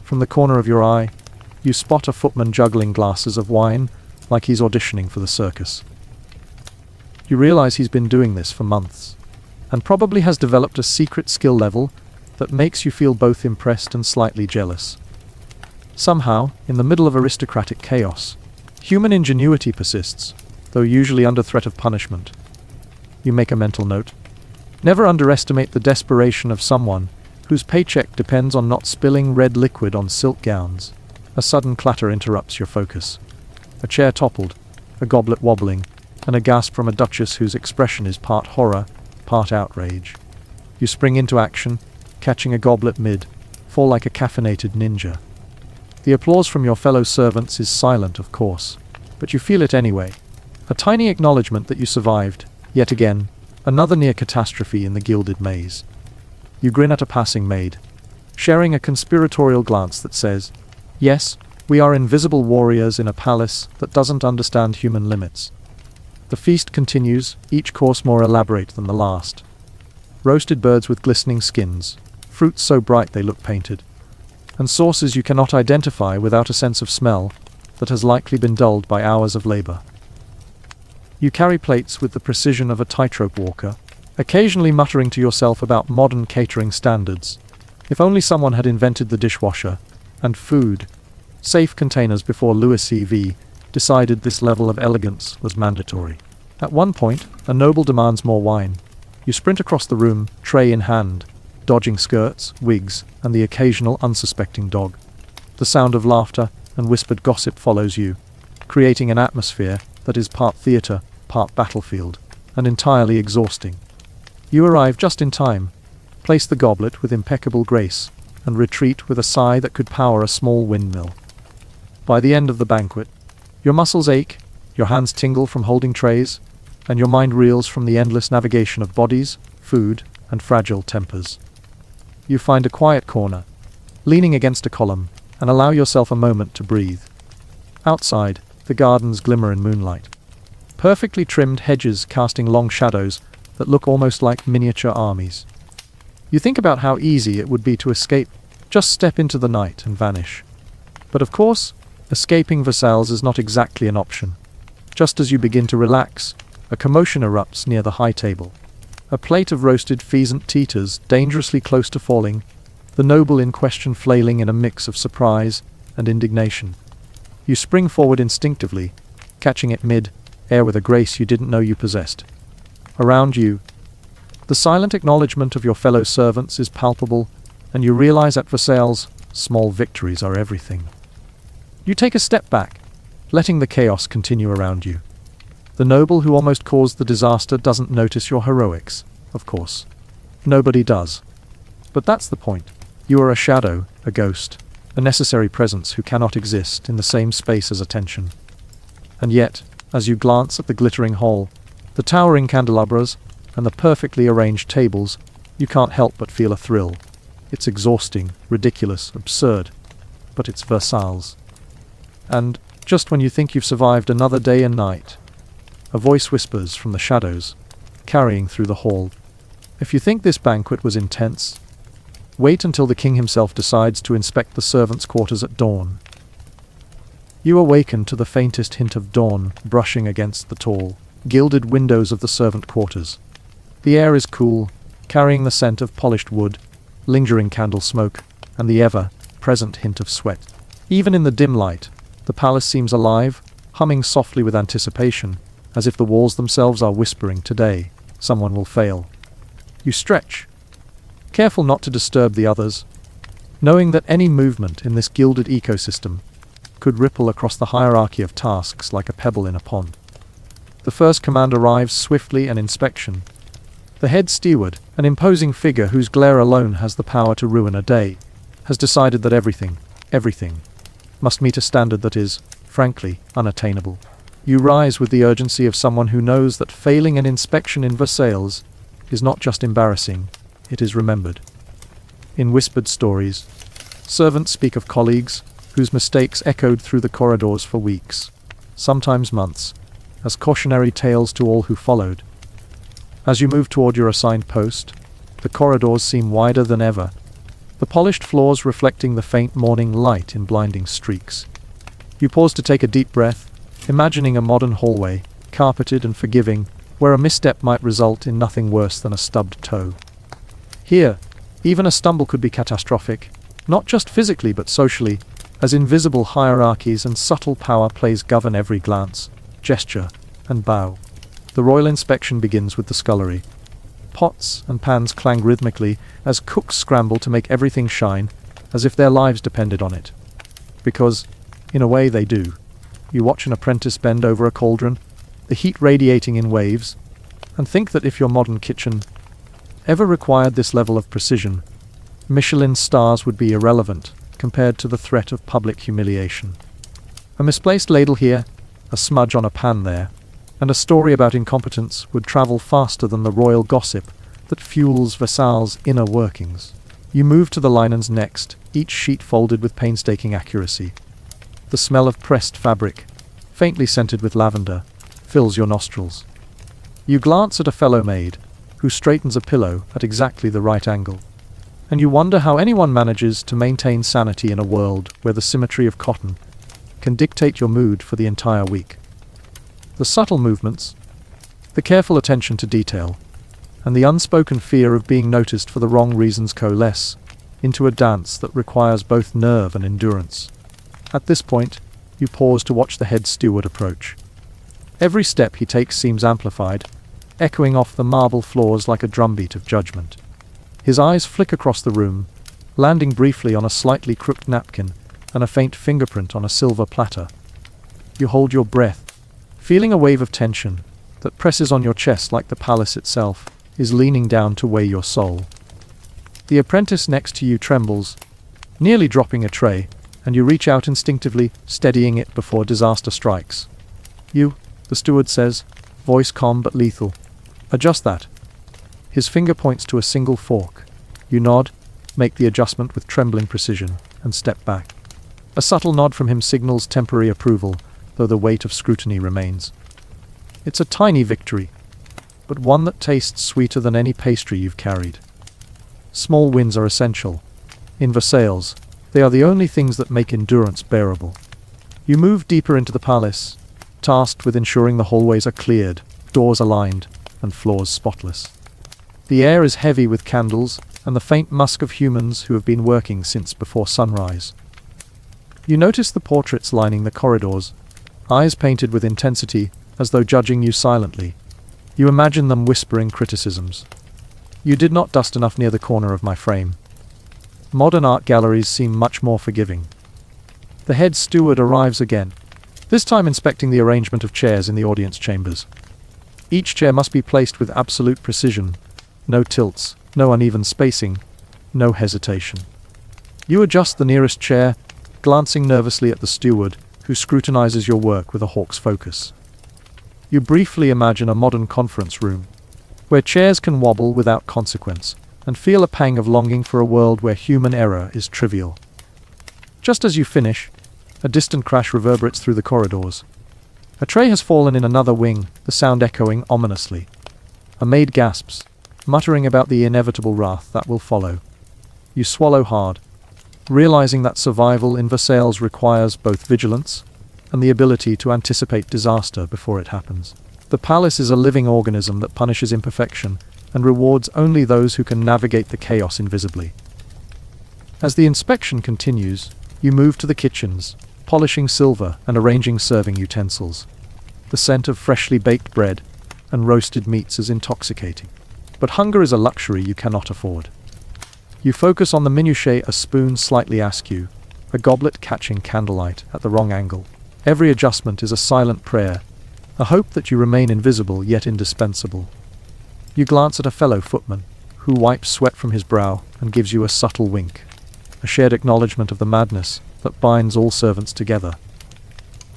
From the corner of your eye, you spot a footman juggling glasses of wine like he's auditioning for the circus. You realize he's been doing this for months, and probably has developed a secret skill level that makes you feel both impressed and slightly jealous. Somehow, in the middle of aristocratic chaos, human ingenuity persists, though usually under threat of punishment. You make a mental note. Never underestimate the desperation of someone whose paycheck depends on not spilling red liquid on silk gowns. A sudden clatter interrupts your focus. A chair toppled, a goblet wobbling, and a gasp from a duchess whose expression is part horror, part outrage. You spring into action, catching a goblet mid, fall like a caffeinated ninja. The applause from your fellow servants is silent, of course, but you feel it anyway. A tiny acknowledgement that you survived, yet again, another near catastrophe in the gilded maze. You grin at a passing maid, sharing a conspiratorial glance that says, "Yes, we are invisible warriors in a palace that doesn't understand human limits." The feast continues, each course more elaborate than the last. Roasted birds with glistening skins, fruits so bright they look painted, and sauces you cannot identify without a sense of smell that has likely been dulled by hours of labor. You carry plates with the precision of a tightrope walker, occasionally muttering to yourself about modern catering standards. If only someone had invented the dishwasher and food safe containers before Louis CV decided this level of elegance was mandatory. At one point, a noble demands more wine. You sprint across the room, tray in hand, dodging skirts, wigs, and the occasional unsuspecting dog. The sound of laughter and whispered gossip follows you, creating an atmosphere that is part theater, part battlefield, and entirely exhausting. You arrive just in time, place the goblet with impeccable grace, and retreat with a sigh that could power a small windmill. By the end of the banquet, your muscles ache, your hands tingle from holding trays, and your mind reels from the endless navigation of bodies, food, and fragile tempers. You find a quiet corner, leaning against a column, and allow yourself a moment to breathe. Outside, the gardens glimmer in moonlight. Perfectly trimmed hedges casting long shadows that look almost like miniature armies. You think about how easy it would be to escape, just step into the night and vanish. But of course, escaping Versailles is not exactly an option. Just as you begin to relax, a commotion erupts near the high table. A plate of roasted pheasant teeters dangerously close to falling, the noble in question flailing in a mix of surprise and indignation. You spring forward instinctively, catching it mid-air with a grace you didn't know you possessed. Around you, the silent acknowledgement of your fellow servants is palpable, and you realize at Versailles, small victories are everything. You take a step back, letting the chaos continue around you. The noble who almost caused the disaster doesn't notice your heroics, of course. Nobody does. But that's the point. You are a shadow, a ghost, a necessary presence who cannot exist in the same space as attention. And yet, as you glance at the glittering hall, the towering candelabras, and the perfectly arranged tables, you can't help but feel a thrill. It's exhausting, ridiculous, absurd. but it's Versailles. And, just when you think you've survived another day and night, a voice whispers from the shadows, carrying through the hall. If you think this banquet was intense, wait until the king himself decides to inspect the servants' quarters at dawn. You awaken to the faintest hint of dawn brushing against the tall, gilded windows of the servant quarters. The air is cool, carrying the scent of polished wood, lingering candle smoke, and the ever-present hint of sweat. Even in the dim light, the palace seems alive, humming softly with anticipation, as if the walls themselves are whispering, "Today, someone will fail." You stretch, careful not to disturb the others, knowing that any movement in this gilded ecosystem could ripple across the hierarchy of tasks like a pebble in a pond. The first command arrives swiftly, and inspection. The head steward, an imposing figure whose glare alone has the power to ruin a day, has decided that everything must meet a standard that is, frankly, unattainable. You rise with the urgency of someone who knows that failing an inspection in Versailles is not just embarrassing, it is remembered. In whispered stories, servants speak of colleagues whose mistakes echoed through the corridors for weeks, sometimes months, as cautionary tales to all who followed. As you move toward your assigned post, the corridors seem wider than ever, the polished floors reflecting the faint morning light in blinding streaks. You pause to take a deep breath, imagining a modern hallway, carpeted and forgiving, where a misstep might result in nothing worse than a stubbed toe. Here, even a stumble could be catastrophic, not just physically but socially, as invisible hierarchies and subtle power plays govern every glance, gesture, and bow. The royal inspection begins with the scullery. Pots and pans clang rhythmically as cooks scramble to make everything shine, as if their lives depended on it. Because, in a way, they do. You watch an apprentice bend over a cauldron, the heat radiating in waves, and think that if your modern kitchen ever required this level of precision, Michelin stars would be irrelevant compared to the threat of public humiliation. A misplaced ladle here, a smudge on a pan there, and a story about incompetence would travel faster than the royal gossip that fuels Versailles' inner workings. You move to the linens next, each sheet folded with painstaking accuracy. The smell of pressed fabric, faintly scented with lavender, fills your nostrils. You glance at a fellow maid, who straightens a pillow at exactly the right angle, and you wonder how anyone manages to maintain sanity in a world where the symmetry of cotton can dictate your mood for the entire week. The subtle movements, the careful attention to detail, and the unspoken fear of being noticed for the wrong reasons coalesce into a dance that requires both nerve and endurance. At this point, you pause to watch the head steward approach. Every step he takes seems amplified, echoing off the marble floors like a drumbeat of judgment. His eyes flick across the room, landing briefly on a slightly crooked napkin and a faint fingerprint on a silver platter. You hold your breath, feeling a wave of tension that presses on your chest like the palace itself is leaning down to weigh your soul. The apprentice next to you trembles, nearly dropping a tray, and you reach out instinctively, steadying it before disaster strikes. "You," the steward says, voice calm but lethal. "Adjust that." His finger points to a single fork. You nod, make the adjustment with trembling precision, and step back. A subtle nod from him signals temporary approval, though the weight of scrutiny remains. It's a tiny victory, but one that tastes sweeter than any pastry you've carried. Small wins are essential. In Versailles, they are the only things that make endurance bearable. You move deeper into the palace, tasked with ensuring the hallways are cleared, doors aligned, and floors spotless. The air is heavy with candles and the faint musk of humans who have been working since before sunrise. You notice the portraits lining the corridors, eyes painted with intensity as though judging you silently. You imagine them whispering criticisms. "You did not dust enough near the corner of my frame." Modern art galleries seem much more forgiving. The head steward arrives again, this time inspecting the arrangement of chairs in the audience chambers. Each chair must be placed with absolute precision. No tilts, no uneven spacing, no hesitation. You adjust the nearest chair, glancing nervously at the steward, who scrutinizes your work with a hawk's focus. You briefly imagine a modern conference room, where chairs can wobble without consequence, and feel a pang of longing for a world where human error is trivial. Just as you finish, a distant crash reverberates through the corridors. A tray has fallen in another wing, the sound echoing ominously. A maid gasps, muttering about the inevitable wrath that will follow. You swallow hard, realizing that survival in Versailles requires both vigilance and the ability to anticipate disaster before it happens. The palace is a living organism that punishes imperfection and rewards only those who can navigate the chaos invisibly. As the inspection continues, you move to the kitchens, polishing silver and arranging serving utensils. The scent of freshly baked bread and roasted meats is intoxicating. But hunger is a luxury you cannot afford. You focus on the minutiae, a spoon slightly askew, a goblet catching candlelight at the wrong angle. Every adjustment is a silent prayer, a hope that you remain invisible yet indispensable. You glance at a fellow footman, who wipes sweat from his brow and gives you a subtle wink, a shared acknowledgement of the madness that binds all servants together.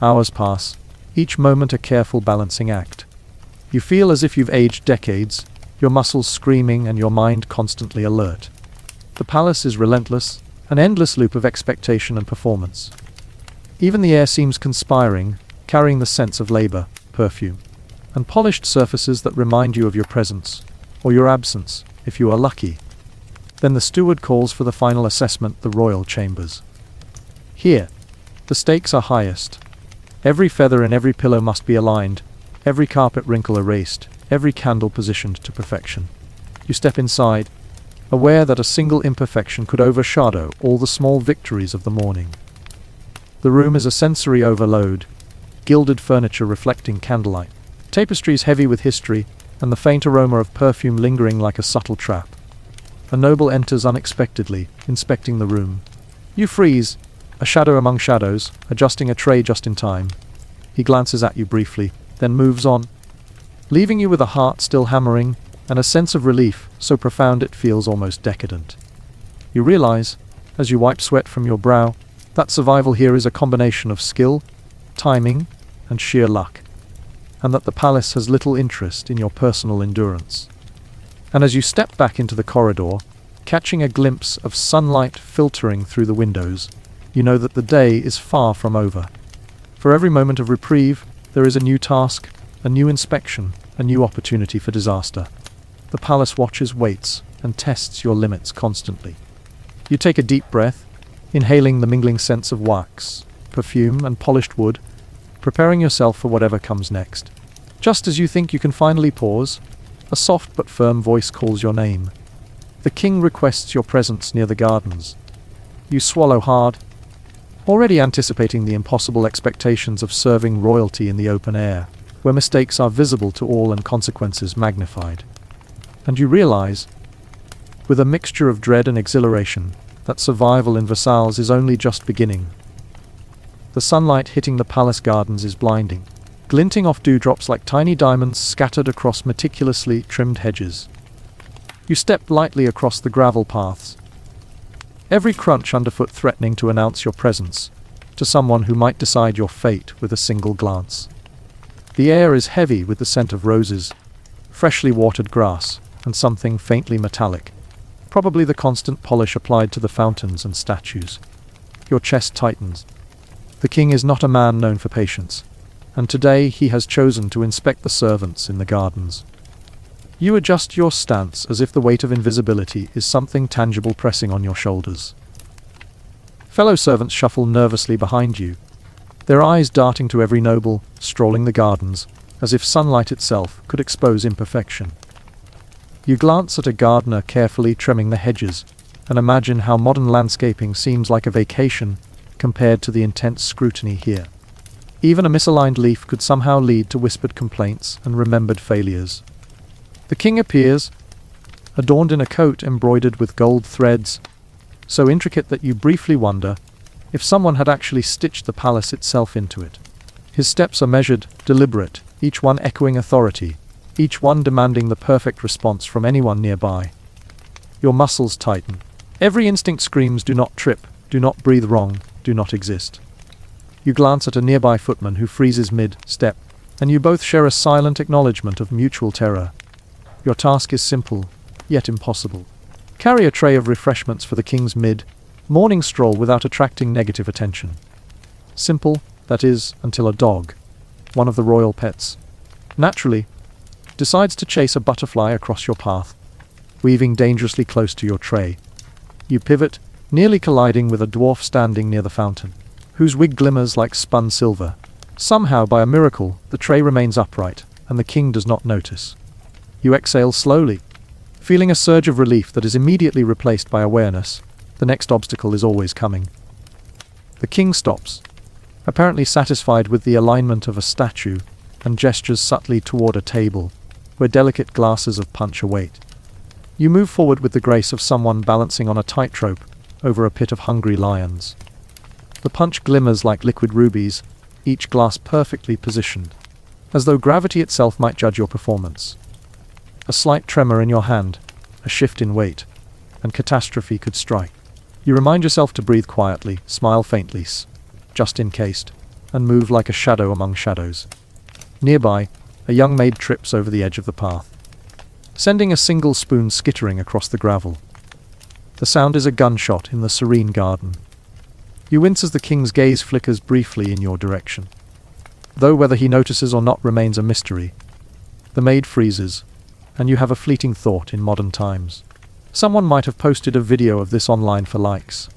Hours pass, each moment a careful balancing act. You feel as if you've aged decades, your muscles screaming and your mind constantly alert. The palace is relentless, an endless loop of expectation and performance. Even the air seems conspiring, carrying the sense of labor, perfume, and polished surfaces that remind you of your presence, or your absence, if you are lucky. Then the steward calls for the final assessment, the royal chambers. Here, the stakes are highest. Every feather and every pillow must be aligned, every carpet wrinkle erased, every candle positioned to perfection. You step inside, aware that a single imperfection could overshadow all the small victories of the morning. The room is a sensory overload, gilded furniture reflecting candlelight, tapestries heavy with history, and the faint aroma of perfume lingering like a subtle trap. A noble enters unexpectedly, inspecting the room. You freeze, a shadow among shadows, adjusting a tray just in time. He glances at you briefly, then moves on, leaving you with a heart still hammering and a sense of relief so profound it feels almost decadent. You realize, as you wipe sweat from your brow, that survival here is a combination of skill, timing, and sheer luck, and that the palace has little interest in your personal endurance. And as you step back into the corridor, catching a glimpse of sunlight filtering through the windows, you know that the day is far from over. For every moment of reprieve, there is a new task, a new inspection, a new opportunity for disaster. The palace watches, waits, and tests your limits constantly. You take a deep breath, inhaling the mingling scents of wax, perfume, and polished wood, preparing yourself for whatever comes next. Just as you think you can finally pause, a soft but firm voice calls your name. The king requests your presence near the gardens. You swallow hard, already anticipating the impossible expectations of serving royalty in the open air, where mistakes are visible to all and consequences magnified. And you realize, with a mixture of dread and exhilaration, that survival in Versailles is only just beginning. The sunlight hitting the palace gardens is blinding, glinting off dewdrops like tiny diamonds scattered across meticulously trimmed hedges. You step lightly across the gravel paths, every crunch underfoot threatening to announce your presence to someone who might decide your fate with a single glance. The air is heavy with the scent of roses, freshly watered grass, and something faintly metallic, probably the constant polish applied to the fountains and statues. Your chest tightens. The king is not a man known for patience, and today he has chosen to inspect the servants in the gardens. You adjust your stance as if the weight of invisibility is something tangible pressing on your shoulders. Fellow servants shuffle nervously behind you, their eyes darting to every noble strolling the gardens, as if sunlight itself could expose imperfection. You glance at a gardener carefully trimming the hedges, and imagine how modern landscaping seems like a vacation compared to the intense scrutiny here. Even a misaligned leaf could somehow lead to whispered complaints and remembered failures. The king appears, adorned in a coat embroidered with gold threads, so intricate that you briefly wonder if someone had actually stitched the palace itself into it. His steps are measured, deliberate, each one echoing authority, each one demanding the perfect response from anyone nearby. Your muscles tighten. Every instinct screams, do not trip, do not breathe wrong, do not exist. You glance at a nearby footman who freezes mid-step, and you both share a silent acknowledgement of mutual terror. Your task is simple, yet impossible. Carry a tray of refreshments for the king's Morning stroll without attracting negative attention. Simple, that is, until a dog, one of the royal pets, naturally, decides to chase a butterfly across your path, weaving dangerously close to your tray. You pivot, nearly colliding with a dwarf standing near the fountain, whose wig glimmers like spun silver. Somehow, by a miracle, the tray remains upright, and the king does not notice. You exhale slowly, feeling a surge of relief that is immediately replaced by awareness. The next obstacle is always coming. The king stops, apparently satisfied with the alignment of a statue, and gestures subtly toward a table, where delicate glasses of punch await. You move forward with the grace of someone balancing on a tightrope over a pit of hungry lions. The punch glimmers like liquid rubies, each glass perfectly positioned, as though gravity itself might judge your performance. A slight tremor in your hand, a shift in weight, and catastrophe could strike. You remind yourself to breathe quietly, smile faintly, just in case, and move like a shadow among shadows. Nearby, a young maid trips over the edge of the path, sending a single spoon skittering across the gravel. The sound is a gunshot in the serene garden. You wince as the king's gaze flickers briefly in your direction, though whether he notices or not remains a mystery. The maid freezes, and you have a fleeting thought in modern times. Someone might have posted a video of this online for likes.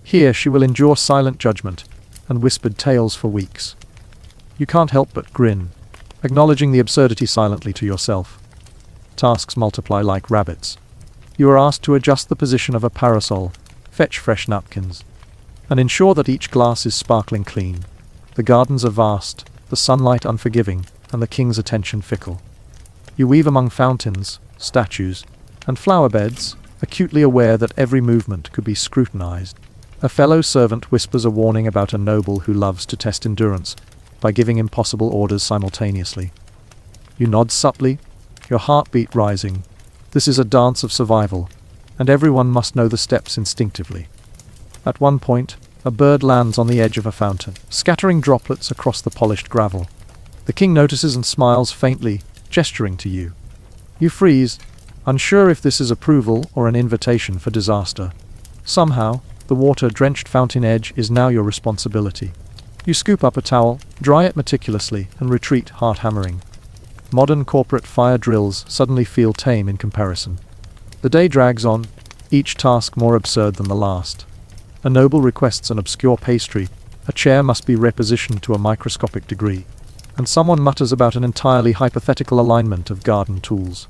Here she will endure silent judgment and whispered tales for weeks. You can't help but grin, acknowledging the absurdity silently to yourself. Tasks multiply like rabbits. You are asked to adjust the position of a parasol, fetch fresh napkins, and ensure that each glass is sparkling clean. The gardens are vast, the sunlight unforgiving, and the king's attention fickle. You weave among fountains, statues, and flower beds, acutely aware that every movement could be scrutinized. A fellow servant whispers a warning about a noble who loves to test endurance by giving impossible orders simultaneously. You nod subtly, your heartbeat rising. This is a dance of survival, and everyone must know the steps instinctively. At one point, a bird lands on the edge of a fountain, scattering droplets across the polished gravel. The king notices and smiles faintly, gesturing to you. You freeze, unsure if this is approval or an invitation for disaster. Somehow, the water-drenched fountain edge is now your responsibility. You scoop up a towel, dry it meticulously, and retreat, heart hammering. Modern corporate fire drills suddenly feel tame in comparison. The day drags on, each task more absurd than the last. A noble requests an obscure pastry, a chair must be repositioned to a microscopic degree, and someone mutters about an entirely hypothetical alignment of garden tools.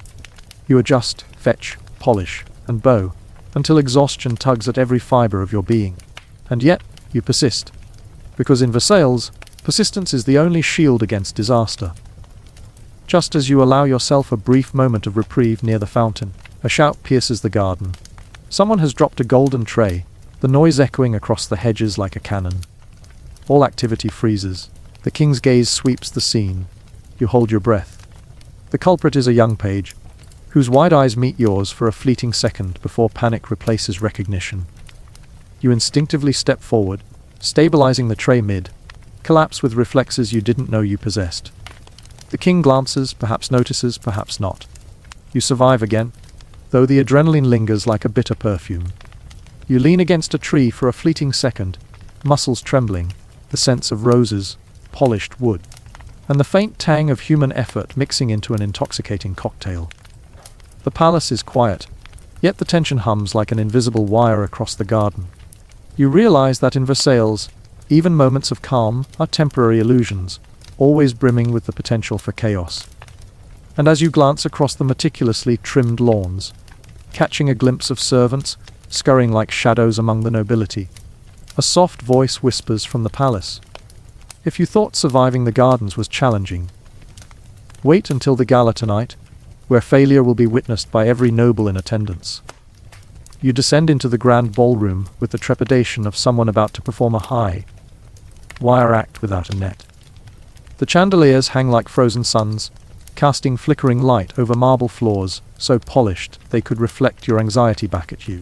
You adjust, fetch, polish, and bow, until exhaustion tugs at every fiber of your being. And yet, you persist. Because in Versailles, persistence is the only shield against disaster. Just as you allow yourself a brief moment of reprieve near the fountain, a shout pierces the garden. Someone has dropped a golden tray, the noise echoing across the hedges like a cannon. All activity freezes. The king's gaze sweeps the scene. You hold your breath. The culprit is a young page, whose wide eyes meet yours for a fleeting second before panic replaces recognition. You instinctively step forward, stabilizing the tray mid, collapse with reflexes you didn't know you possessed. The king glances, perhaps notices, perhaps not. You survive again, though the adrenaline lingers like a bitter perfume. You lean against a tree for a fleeting second, muscles trembling, the scents of roses, polished wood, and the faint tang of human effort mixing into an intoxicating cocktail. The palace is quiet, yet the tension hums like an invisible wire across the garden. You realize that in Versailles, even moments of calm are temporary illusions, always brimming with the potential for chaos. And as you glance across the meticulously trimmed lawns, catching a glimpse of servants scurrying like shadows among the nobility, a soft voice whispers from the palace. If you thought surviving the gardens was challenging, wait until the gala tonight, where failure will be witnessed by every noble in attendance. You descend into the grand ballroom with the trepidation of someone about to perform a high-wire act without a net. The chandeliers hang like frozen suns, casting flickering light over marble floors so polished they could reflect your anxiety back at you.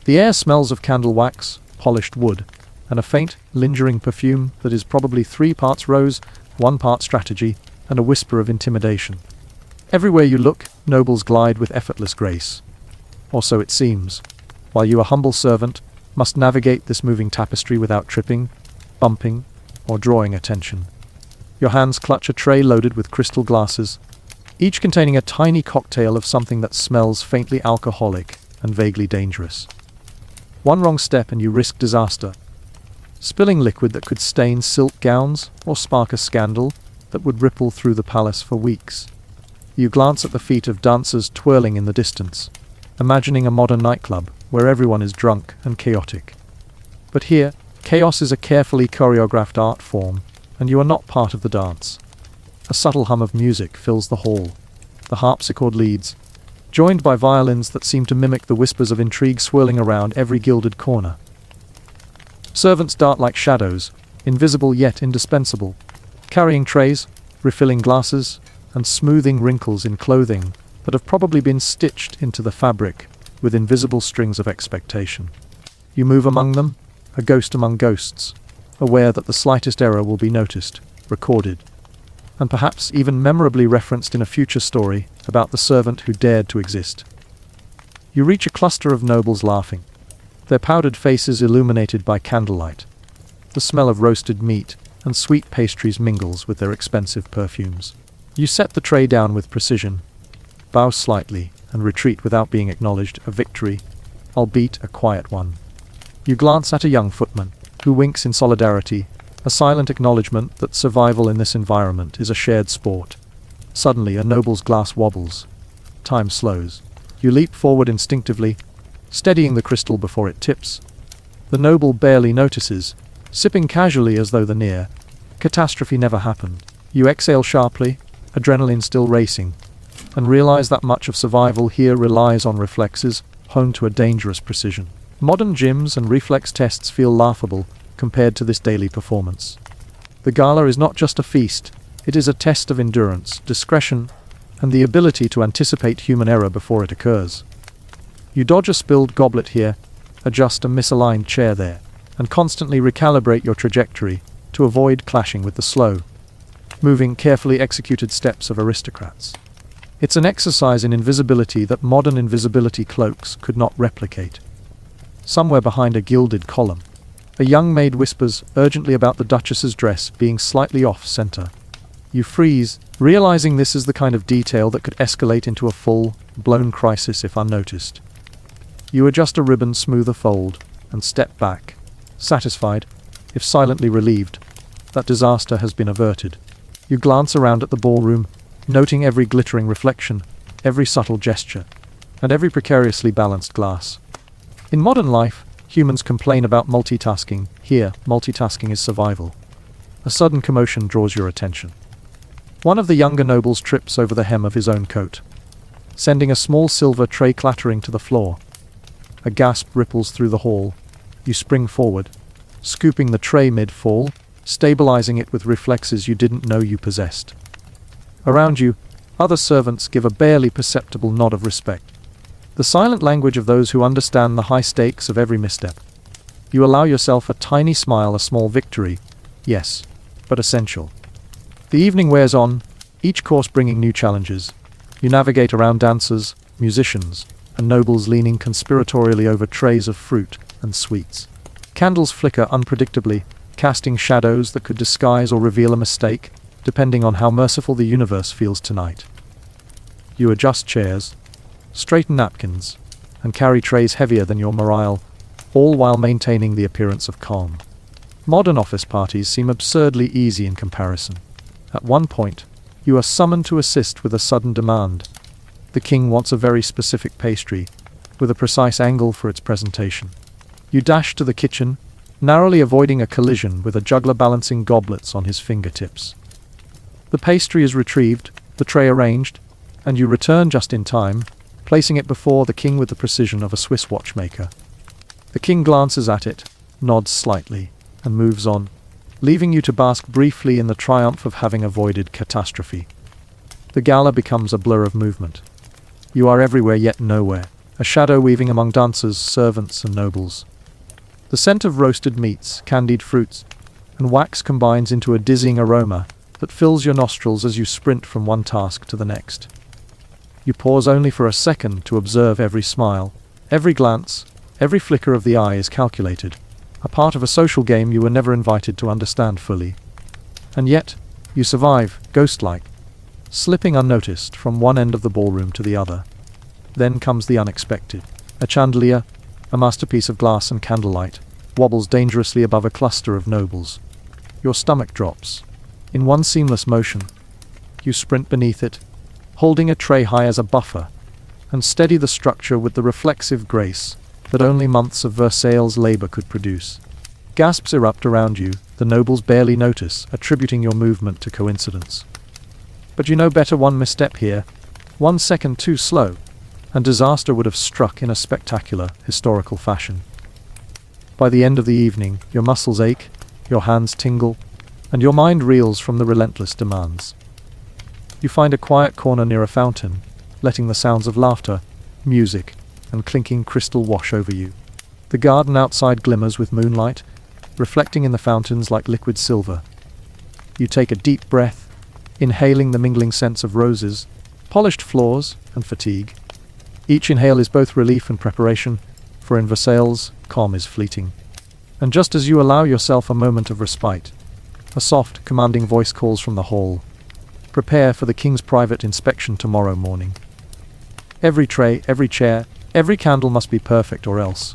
The air smells of candle wax, polished wood, and a faint, lingering perfume that is probably 3 parts rose, 1 part strategy, and a whisper of intimidation. Everywhere you look, nobles glide with effortless grace. Or so it seems, while you, a humble servant, must navigate this moving tapestry without tripping, bumping, or drawing attention. Your hands clutch a tray loaded with crystal glasses, each containing a tiny cocktail of something that smells faintly alcoholic and vaguely dangerous. One wrong step and you risk disaster, spilling liquid that could stain silk gowns or spark a scandal that would ripple through the palace for weeks. You glance at the feet of dancers twirling in the distance, imagining a modern nightclub where everyone is drunk and chaotic. But here, chaos is a carefully choreographed art form, and you are not part of the dance. A subtle hum of music fills the hall. The harpsichord leads, joined by violins that seem to mimic the whispers of intrigue swirling around every gilded corner. Servants dart like shadows, invisible yet indispensable, carrying trays, refilling glasses, and smoothing wrinkles in clothing that have probably been stitched into the fabric with invisible strings of expectation. You move among them, a ghost among ghosts, aware that the slightest error will be noticed, recorded, and perhaps even memorably referenced in a future story about the servant who dared to exist. You reach a cluster of nobles laughing, their powdered faces illuminated by candlelight. The smell of roasted meat and sweet pastries mingles with their expensive perfumes. You set the tray down with precision, bow slightly, and retreat without being acknowledged, a victory, albeit a quiet one. You glance at a young footman, who winks in solidarity, a silent acknowledgement that survival in this environment is a shared sport. Suddenly, a noble's glass wobbles. Time slows. You leap forward instinctively, steadying the crystal before it tips. The noble barely notices, sipping casually as though the near catastrophe never happened. You exhale sharply, adrenaline still racing, and realize that much of survival here relies on reflexes honed to a dangerous precision. Modern gyms and reflex tests feel laughable compared to this daily performance. The gala is not just a feast, it is a test of endurance, discretion, and the ability to anticipate human error before it occurs. You dodge a spilled goblet here, adjust a misaligned chair there, and constantly recalibrate your trajectory to avoid clashing with the slow, moving, carefully executed steps of aristocrats. It's an exercise in invisibility that modern invisibility cloaks could not replicate. Somewhere behind a gilded column, a young maid whispers urgently about the Duchess's dress being slightly off-center. You freeze, realizing this is the kind of detail that could escalate into a full-blown crisis if unnoticed. You adjust a ribbon smoother fold and step back, satisfied, if silently relieved, that disaster has been averted. You glance around at the ballroom, noting every glittering reflection, every subtle gesture, and every precariously balanced glass. In modern life, humans complain about multitasking. Here, multitasking is survival. A sudden commotion draws your attention. One of the younger nobles trips over the hem of his own coat, sending a small silver tray clattering to the floor. A gasp ripples through the hall. You spring forward, scooping the tray mid-fall, stabilizing it with reflexes you didn't know you possessed. Around you, other servants give a barely perceptible nod of respect, the silent language of those who understand the high stakes of every misstep. You allow yourself a tiny smile, a small victory, yes, but essential. The evening wears on, each course bringing new challenges. You navigate around dancers, musicians, and nobles leaning conspiratorially over trays of fruit and sweets. Candles flicker unpredictably, casting shadows that could disguise or reveal a mistake, depending on how merciful the universe feels tonight. You adjust chairs, straighten napkins, and carry trays heavier than your morale, all while maintaining the appearance of calm. Modern office parties seem absurdly easy in comparison. At one point, you are summoned to assist with a sudden demand. The king wants a very specific pastry, with a precise angle for its presentation. You dash to the kitchen, narrowly avoiding a collision with a juggler balancing goblets on his fingertips. The pastry is retrieved, the tray arranged, and you return just in time, placing it before the king with the precision of a Swiss watchmaker. The king glances at it, nods slightly, and moves on, leaving you to bask briefly in the triumph of having avoided catastrophe. The gala becomes a blur of movement. You are everywhere yet nowhere, a shadow weaving among dancers, servants, and nobles. The scent of roasted meats, candied fruits, and wax combines into a dizzying aroma that fills your nostrils as you sprint from one task to the next. You pause only for a second to observe every smile, every glance, Every flicker of the eye is calculated, a part of a social game you were never invited to understand fully. And yet, you survive, ghost-like, slipping unnoticed from one end of the ballroom to the other. Then comes the unexpected. A chandelier, a masterpiece of glass and candlelight, wobbles dangerously above a cluster of nobles. Your stomach drops. In one seamless motion, you sprint beneath it, holding a tray high as a buffer, and steady the structure with the reflexive grace that only months of Versailles' labor could produce. Gasps erupt around you, the nobles barely notice, attributing your movement to coincidence. But you know better. One misstep here, 1 second too slow, and disaster would have struck in a spectacular, historical fashion. By the end of the evening, your muscles ache, your hands tingle, and your mind reels from the relentless demands. You find a quiet corner near a fountain, letting the sounds of laughter, music, and clinking crystal wash over you. The garden outside glimmers with moonlight, reflecting in the fountains like liquid silver. You take a deep breath, inhaling the mingling scents of roses, polished floors, and fatigue. Each inhale is both relief and preparation, for in Versailles, calm is fleeting. And just as you allow yourself a moment of respite, a soft, commanding voice calls from the hall. Prepare for the king's private inspection tomorrow morning. Every tray, every chair, every candle must be perfect, or else.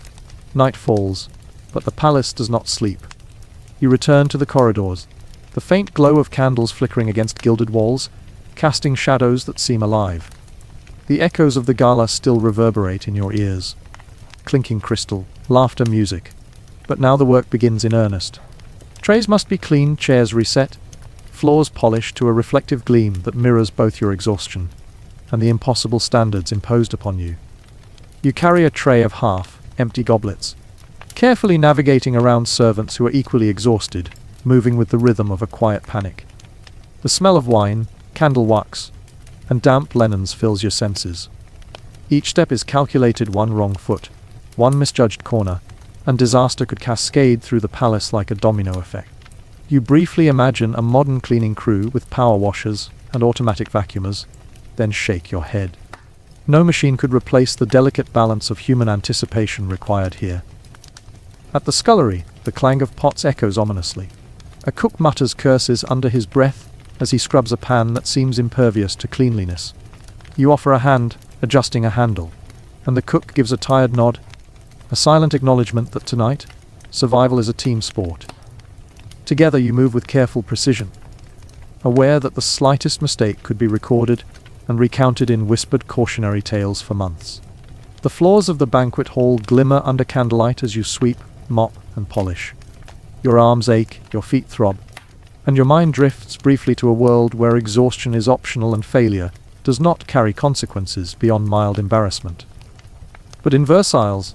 Night falls, but the palace does not sleep. You return to the corridors, the faint glow of candles flickering against gilded walls, casting shadows that seem alive. The echoes of the gala still reverberate in your ears. Clinking crystal, laughter, music. But now the work begins in earnest. Trays must be cleaned, chairs reset, floors polished to a reflective gleam that mirrors both your exhaustion and the impossible standards imposed upon you. You carry a tray of half-empty goblets, carefully navigating around servants who are equally exhausted, moving with the rhythm of a quiet panic. The smell of wine, candle wax, and damp linens fills your senses. Each step is calculated. One wrong foot, one misjudged corner, and disaster could cascade through the palace like a domino effect. You briefly imagine a modern cleaning crew with power washers and automatic vacuumers, then shake your head. No machine could replace the delicate balance of human anticipation required here. At the scullery, the clang of pots echoes ominously. A cook mutters curses under his breath as he scrubs a pan that seems impervious to cleanliness. You offer a hand, adjusting a handle, and the cook gives a tired nod, a silent acknowledgement that tonight, survival is a team sport. Together you move with careful precision, aware that the slightest mistake could be recorded and recounted in whispered cautionary tales for months. The floors of the banquet hall glimmer under candlelight as you sweep, mop, and polish. Your arms ache, your feet throb, and your mind drifts briefly to a world where exhaustion is optional and failure does not carry consequences beyond mild embarrassment. But in Versailles,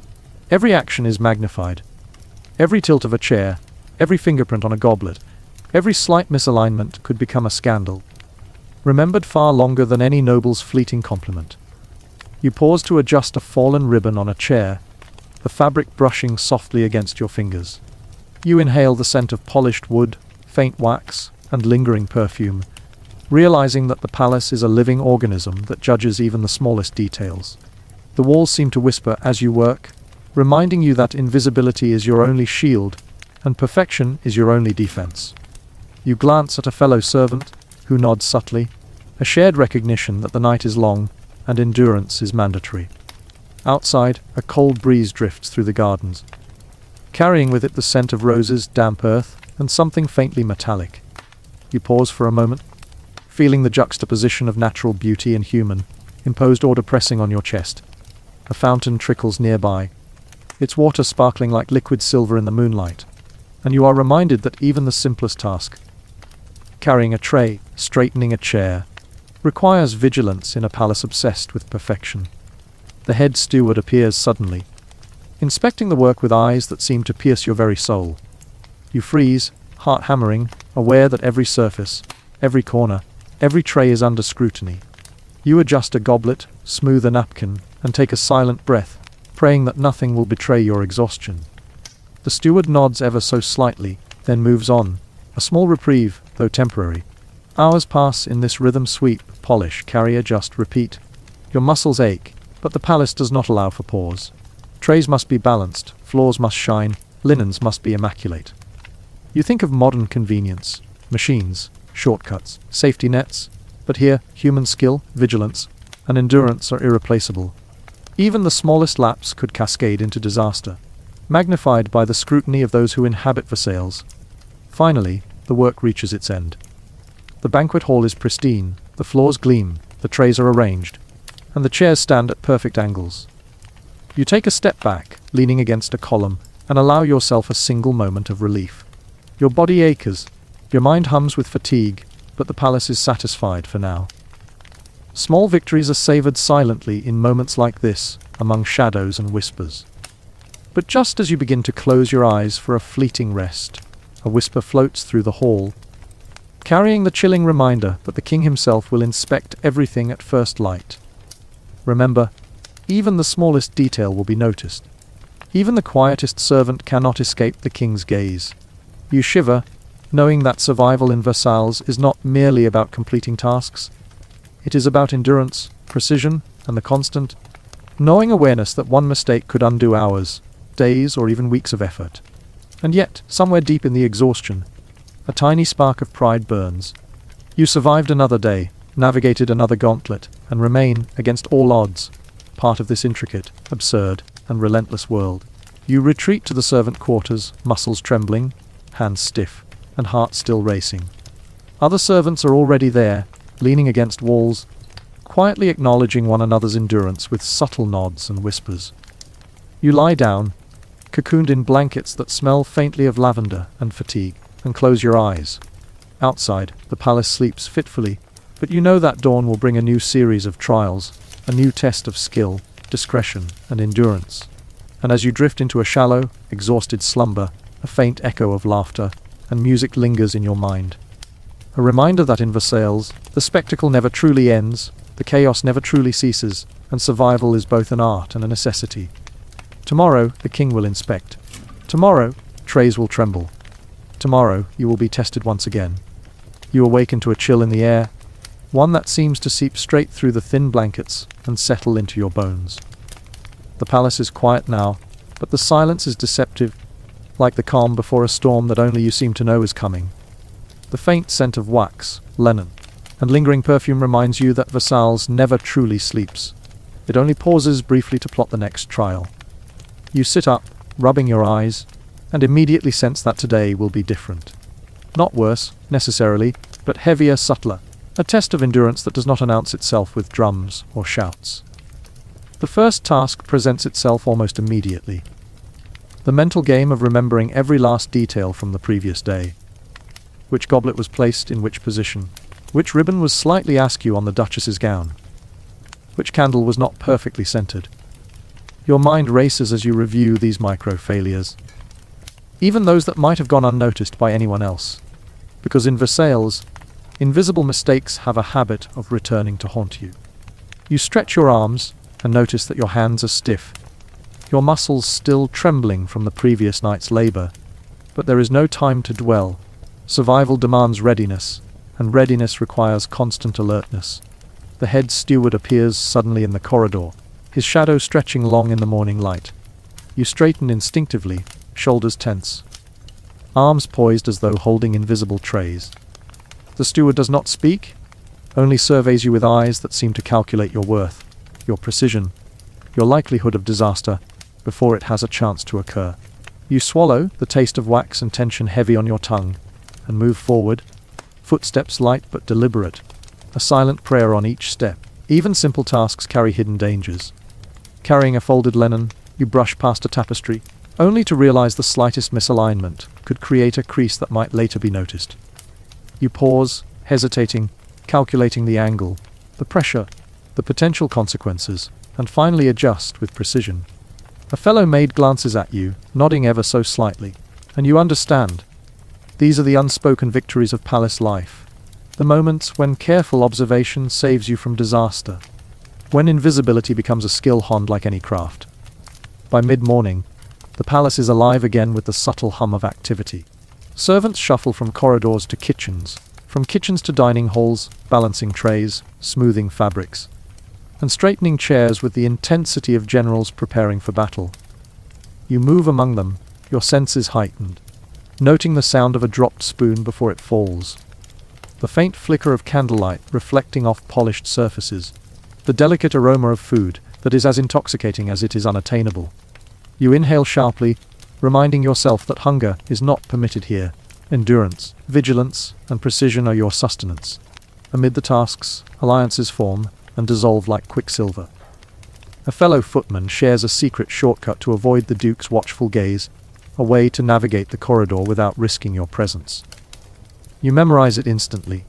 every action is magnified. Every tilt of a chair, every fingerprint on a goblet, every slight misalignment could become a scandal, remembered far longer than any noble's fleeting compliment. You pause to adjust a fallen ribbon on a chair, the fabric brushing softly against your fingers. You inhale the scent of polished wood, faint wax, and lingering perfume, realizing that the palace is a living organism that judges even the smallest details. The walls seem to whisper as you work, reminding you that invisibility is your only shield and perfection is your only defense. You glance at a fellow servant, who nods subtly, a shared recognition that the night is long and endurance is mandatory. Outside, a cold breeze drifts through the gardens, carrying with it the scent of roses, damp earth, and something faintly metallic. You pause for a moment, feeling the juxtaposition of natural beauty and human, imposed order pressing on your chest. A fountain trickles nearby, its water sparkling like liquid silver in the moonlight, and you are reminded that even the simplest task, carrying a tray, straightening a chair, requires vigilance in a palace obsessed with perfection. The head steward appears suddenly, inspecting the work with eyes that seem to pierce your very soul. You freeze, heart hammering, aware that every surface, every corner, every tray is under scrutiny. You adjust a goblet, smooth a napkin, and take a silent breath, praying that nothing will betray your exhaustion. The steward nods ever so slightly, then moves on, a small reprieve, though temporary. Hours pass in this rhythm: sweep, polish, carry, adjust, repeat. Your muscles ache, but the palace does not allow for pause. Trays must be balanced, floors must shine, linens must be immaculate. You think of modern convenience, machines, shortcuts, safety nets, but here, human skill, vigilance, and endurance are irreplaceable. Even the smallest lapse could cascade into disaster, magnified by the scrutiny of those who inhabit Versailles. Finally, the work reaches its end. The banquet hall is pristine, the floors gleam, the trays are arranged, and the chairs stand at perfect angles. You take a step back, leaning against a column, and allow yourself a single moment of relief. Your body aches, your mind hums with fatigue, but the palace is satisfied for now. Small victories are savored silently in moments like this, among shadows and whispers. But just as you begin to close your eyes for a fleeting rest, a whisper floats through the hall, carrying the chilling reminder that the king himself will inspect everything at first light. Remember, even the smallest detail will be noticed. Even the quietest servant cannot escape the king's gaze. You shiver, knowing that survival in Versailles is not merely about completing tasks. It is about endurance, precision, and the constant, gnawing awareness that one mistake could undo hours, days, or even weeks of effort. And yet, somewhere deep in the exhaustion, a tiny spark of pride burns. You survived another day, navigated another gauntlet, and remain, against all odds, part of this intricate, absurd, and relentless world. You retreat to the servant quarters, muscles trembling, hands stiff, and heart still racing. Other servants are already there, leaning against walls, quietly acknowledging one another's endurance with subtle nods and whispers. You lie down, cocooned in blankets that smell faintly of lavender and fatigue, and close your eyes. Outside, the palace sleeps fitfully, but you know that dawn will bring a new series of trials, a new test of skill, discretion, and endurance. And as you drift into a shallow, exhausted slumber, a faint echo of laughter and music lingers in your mind. A reminder that in Versailles, the spectacle never truly ends, the chaos never truly ceases, and survival is both an art and a necessity. Tomorrow, the king will inspect. Tomorrow, trays will tremble. Tomorrow, you will be tested once again. You awaken to a chill in the air, one that seems to seep straight through the thin blankets and settle into your bones. The palace is quiet now, but the silence is deceptive, like the calm before a storm that only you seem to know is coming. The faint scent of wax, linen, and lingering perfume reminds you that Versailles never truly sleeps. It only pauses briefly to plot the next trial. You sit up, rubbing your eyes, and immediately sense that today will be different. Not worse, necessarily, but heavier, subtler, a test of endurance that does not announce itself with drums or shouts. The first task presents itself almost immediately. The mental game of remembering every last detail from the previous day. Which goblet was placed in which position? Which ribbon was slightly askew on the Duchess's gown? Which candle was not perfectly scented? Your mind races as you review these micro-failures, even those that might have gone unnoticed by anyone else. Because in Versailles, invisible mistakes have a habit of returning to haunt you. You stretch your arms and notice that your hands are stiff, your muscles still trembling from the previous night's labor. But there is no time to dwell. Survival demands readiness, and readiness requires constant alertness. The head steward appears suddenly in the corridor, his shadow stretching long in the morning light. You straighten instinctively, shoulders tense, arms poised as though holding invisible trays. The steward does not speak, only surveys you with eyes that seem to calculate your worth, your precision, your likelihood of disaster, before it has a chance to occur. You swallow, the taste of wax and tension heavy on your tongue, and move forward, footsteps light but deliberate, a silent prayer on each step. Even simple tasks carry hidden dangers. Carrying a folded linen, you brush past a tapestry, only to realize the slightest misalignment could create a crease that might later be noticed. You pause, hesitating, calculating the angle, the pressure, the potential consequences, and finally adjust with precision. A fellow maid glances at you, nodding ever so slightly, and you understand. These are the unspoken victories of palace life, the moments when careful observation saves you from disaster, when invisibility becomes a skill honed like any craft. By mid-morning, the palace is alive again with the subtle hum of activity. Servants shuffle from corridors to kitchens, from kitchens to dining halls, balancing trays, smoothing fabrics, and straightening chairs with the intensity of generals preparing for battle. You move among them, your senses heightened, noting the sound of a dropped spoon before it falls, the faint flicker of candlelight reflecting off polished surfaces, the delicate aroma of food that is as intoxicating as it is unattainable. You inhale sharply, reminding yourself that hunger is not permitted here. Endurance, vigilance, and precision are your sustenance. Amid the tasks, alliances form and dissolve like quicksilver. A fellow footman shares a secret shortcut to avoid the Duke's watchful gaze, a way to navigate the corridor without risking your presence. You memorize it instantly,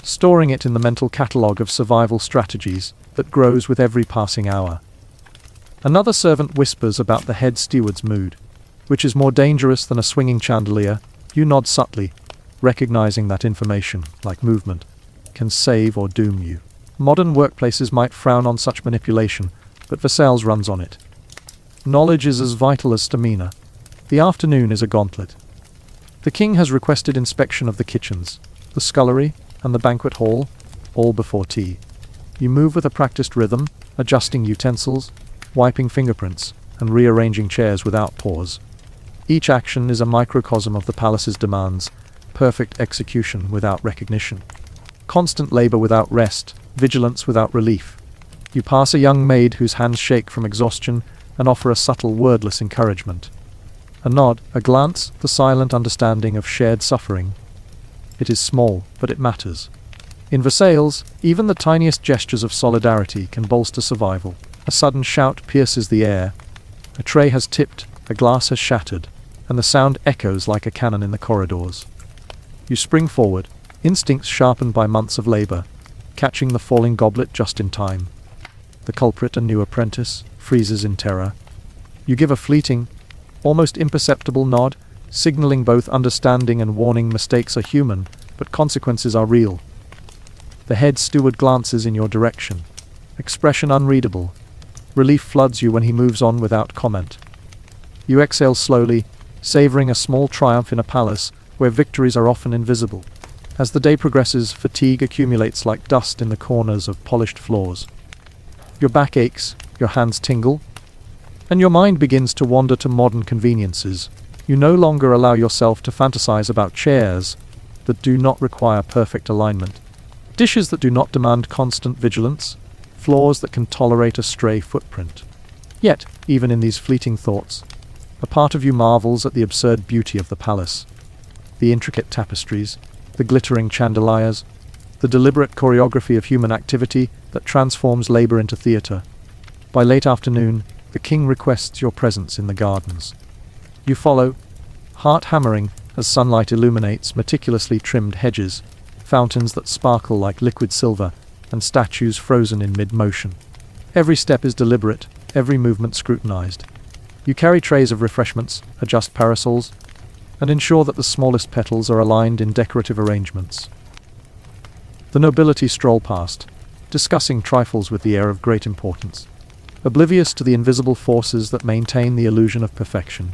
storing it in the mental catalogue of survival strategies that grows with every passing hour. Another servant whispers about the head steward's mood, which is more dangerous than a swinging chandelier. You nod subtly, recognizing that information, like movement, can save or doom you. Modern workplaces might frown on such manipulation, but Versailles runs on it. Knowledge is as vital as stamina. The afternoon is a gauntlet. The king has requested inspection of the kitchens, the scullery, and the banquet hall, all before tea. You move with a practiced rhythm, adjusting utensils, wiping fingerprints, and rearranging chairs without pause. Each action is a microcosm of the palace's demands, perfect execution without recognition. Constant labor without rest, vigilance without relief. You pass a young maid whose hands shake from exhaustion and offer a subtle wordless encouragement. A nod, a glance, the silent understanding of shared suffering. It is small, but it matters. In Versailles, even the tiniest gestures of solidarity can bolster survival. A sudden shout pierces the air. A tray has tipped, a glass has shattered, and the sound echoes like a cannon in the corridors. You spring forward, instincts sharpened by months of labor, catching the falling goblet just in time. The culprit, a new apprentice, freezes in terror. You give a fleeting, almost imperceptible nod, signaling both understanding and warning. Mistakes are human, but consequences are real. The head steward glances in your direction, expression unreadable. Relief floods you when he moves on without comment. You exhale slowly, savoring a small triumph in a palace where victories are often invisible. As the day progresses, fatigue accumulates like dust in the corners of polished floors. Your back aches, your hands tingle, and your mind begins to wander to modern conveniences. You no longer allow yourself to fantasize about chairs that do not require perfect alignment, dishes that do not demand constant vigilance, floors that can tolerate a stray footprint. Yet, even in these fleeting thoughts, a part of you marvels at the absurd beauty of the palace. The intricate tapestries, the glittering chandeliers, the deliberate choreography of human activity that transforms labor into theater. By late afternoon, the king requests your presence in the gardens. You follow, heart hammering as sunlight illuminates meticulously trimmed hedges, fountains that sparkle like liquid silver, and statues frozen in mid-motion. Every step is deliberate, every movement scrutinized. You carry trays of refreshments, adjust parasols, and ensure that the smallest petals are aligned in decorative arrangements. The nobility stroll past, discussing trifles with the air of great importance, oblivious to the invisible forces that maintain the illusion of perfection.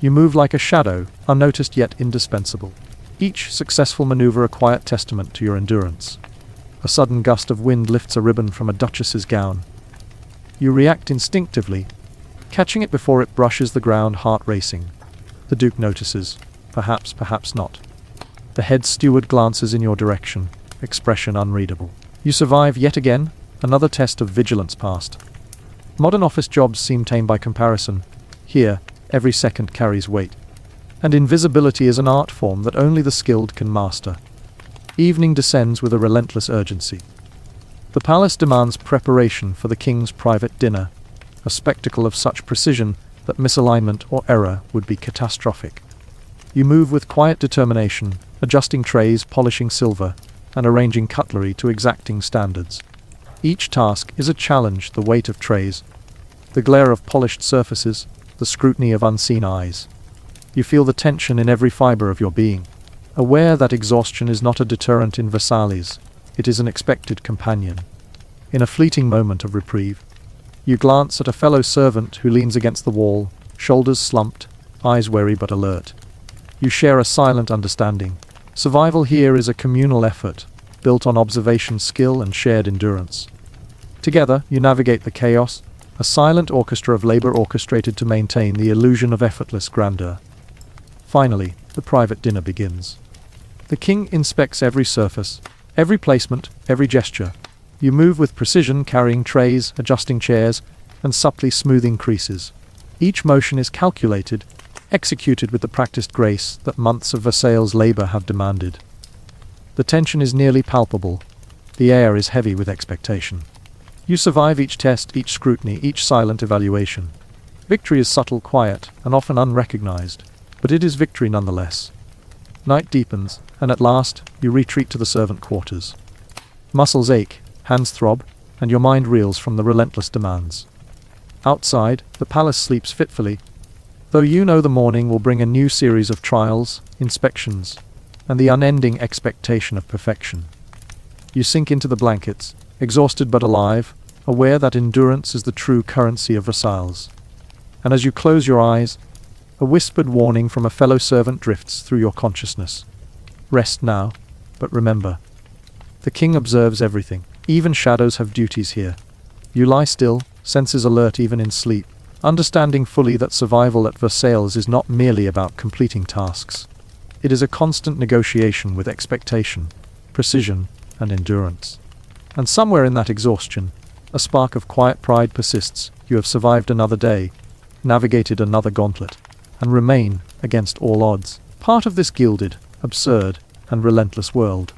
You move like a shadow, unnoticed yet indispensable. Each successful maneuver a quiet testament to your endurance. A sudden gust of wind lifts a ribbon from a duchess's gown. You react instinctively, catching it before it brushes the ground, heart racing. The Duke notices, perhaps, perhaps not. The head steward glances in your direction, expression unreadable. You survive yet again, another test of vigilance passed. Modern office jobs seem tame by comparison. Here, every second carries weight. And invisibility is an art form that only the skilled can master. Evening descends with a relentless urgency. The palace demands preparation for the king's private dinner, a spectacle of such precision that misalignment or error would be catastrophic. You move with quiet determination, adjusting trays, polishing silver, and arranging cutlery to exacting standards. Each task is a challenge, the weight of trays, the glare of polished surfaces, the scrutiny of unseen eyes. You feel the tension in every fiber of your being, aware that exhaustion is not a deterrent in Versailles, it is an expected companion. In a fleeting moment of reprieve, you glance at a fellow servant who leans against the wall, shoulders slumped, eyes wary but alert. You share a silent understanding. Survival here is a communal effort, built on observation, skill, and shared endurance. Together, you navigate the chaos, a silent orchestra of labor orchestrated to maintain the illusion of effortless grandeur. Finally, the private dinner begins. The king inspects every surface, every placement, every gesture. You move with precision, carrying trays, adjusting chairs, and subtly smoothing creases. Each motion is calculated, executed with the practiced grace that months of Versailles' labor have demanded. The tension is nearly palpable. The air is heavy with expectation. You survive each test, each scrutiny, each silent evaluation. Victory is subtle, quiet, and often unrecognized, but it is victory nonetheless. Night deepens, and at last, you retreat to the servant quarters. Muscles ache, hands throb, and your mind reels from the relentless demands. Outside, the palace sleeps fitfully, though you know the morning will bring a new series of trials, inspections, and the unending expectation of perfection. You sink into the blankets, exhausted but alive, aware that endurance is the true currency of Versailles. And as you close your eyes, a whispered warning from a fellow servant drifts through your consciousness. Rest now, but remember. The king observes everything. Even shadows have duties here. You lie still, senses alert even in sleep, understanding fully that survival at Versailles is not merely about completing tasks. It is a constant negotiation with expectation, precision, and endurance. And somewhere in that exhaustion, a spark of quiet pride persists. You have survived another day, navigated another gauntlet, and remain, against all odds, part of this gilded, absurd, and relentless world.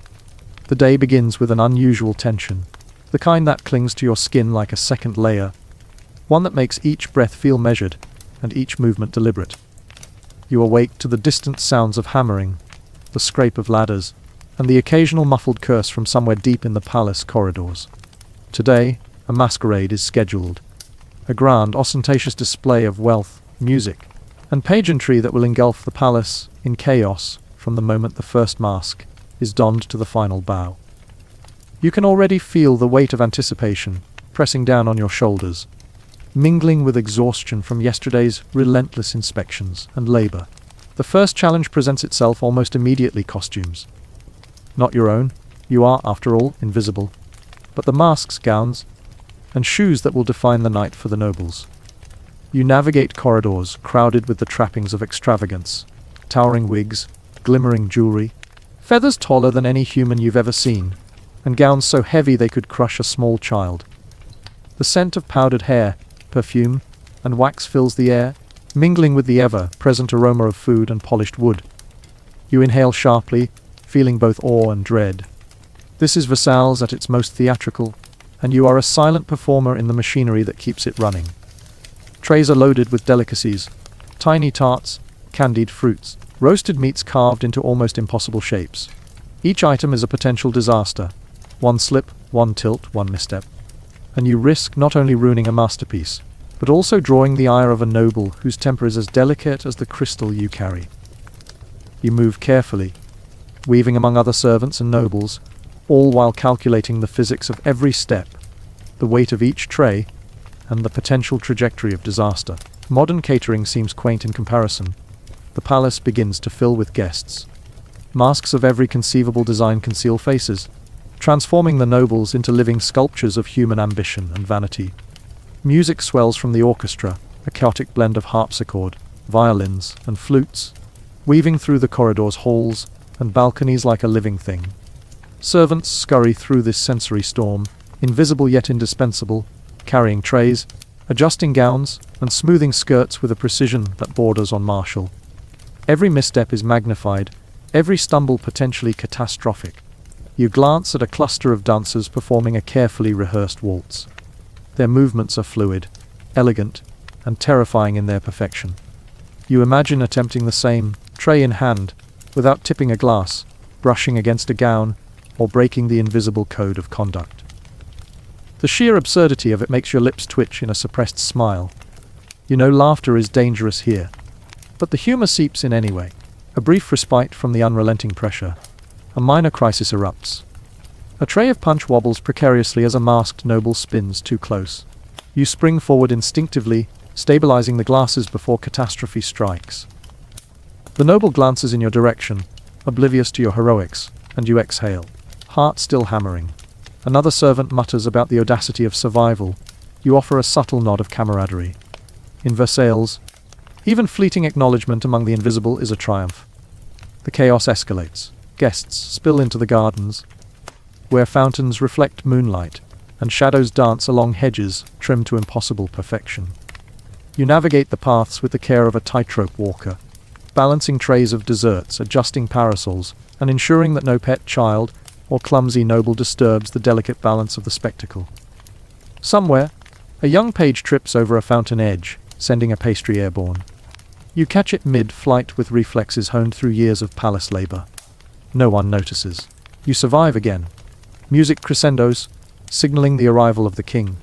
The day begins with an unusual tension, the kind that clings to your skin like a second layer, one that makes each breath feel measured and each movement deliberate. You awake to the distant sounds of hammering, the scrape of ladders, and the occasional muffled curse from somewhere deep in the palace corridors. Today, a masquerade is scheduled, a grand, ostentatious display of wealth, music, and pageantry that will engulf the palace in chaos from the moment the first mask is donned to the final bow. You can already feel the weight of anticipation pressing down on your shoulders, mingling with exhaustion from yesterday's relentless inspections and labor. The first challenge presents itself almost immediately: costumes. Not your own, you are, after all, invisible, but the masks, gowns, and shoes that will define the night for the nobles. You navigate corridors crowded with the trappings of extravagance, towering wigs, glimmering jewelry, feathers taller than any human you've ever seen, and gowns so heavy they could crush a small child. The scent of powdered hair, perfume, and wax fills the air, mingling with the ever-present aroma of food and polished wood. You inhale sharply, feeling both awe and dread. This is Versailles at its most theatrical, and you are a silent performer in the machinery that keeps it running. Trays are loaded with delicacies, tiny tarts, candied fruits, roasted meats carved into almost impossible shapes. Each item is a potential disaster. One slip, one tilt, one misstep. And you risk not only ruining a masterpiece, but also drawing the ire of a noble whose temper is as delicate as the crystal you carry. You move carefully, weaving among other servants and nobles, all while calculating the physics of every step, the weight of each tray, and the potential trajectory of disaster. Modern catering seems quaint in comparison. The palace begins to fill with guests. Masks of every conceivable design conceal faces, transforming the nobles into living sculptures of human ambition and vanity. Music swells from the orchestra, a chaotic blend of harpsichord, violins, and flutes, weaving through the corridors, halls, and balconies like a living thing. Servants scurry through this sensory storm, invisible yet indispensable, carrying trays, adjusting gowns, and smoothing skirts with a precision that borders on martial. Every misstep is magnified, every stumble potentially catastrophic. You glance at a cluster of dancers performing a carefully rehearsed waltz. Their movements are fluid, elegant, and terrifying in their perfection. You imagine attempting the same, tray in hand, without tipping a glass, brushing against a gown, or breaking the invisible code of conduct. The sheer absurdity of it makes your lips twitch in a suppressed smile. You know laughter is dangerous here, but the humor seeps in anyway. A brief respite from the unrelenting pressure. A minor crisis erupts. A tray of punch wobbles precariously as a masked noble spins too close. You spring forward instinctively, stabilizing the glasses before catastrophe strikes. The noble glances in your direction, oblivious to your heroics, and you exhale, heart still hammering. Another servant mutters about the audacity of survival, you offer a subtle nod of camaraderie. In Versailles, even fleeting acknowledgement among the invisible is a triumph. The chaos escalates. Guests spill into the gardens, where fountains reflect moonlight, and shadows dance along hedges trimmed to impossible perfection. You navigate the paths with the care of a tightrope walker, balancing trays of desserts, adjusting parasols, and ensuring that no pet child or clumsy noble disturbs the delicate balance of the spectacle. Somewhere, a young page trips over a fountain edge, sending a pastry airborne. You catch it mid-flight with reflexes honed through years of palace labor. No one notices. You survive again. Music crescendos, signaling the arrival of the king.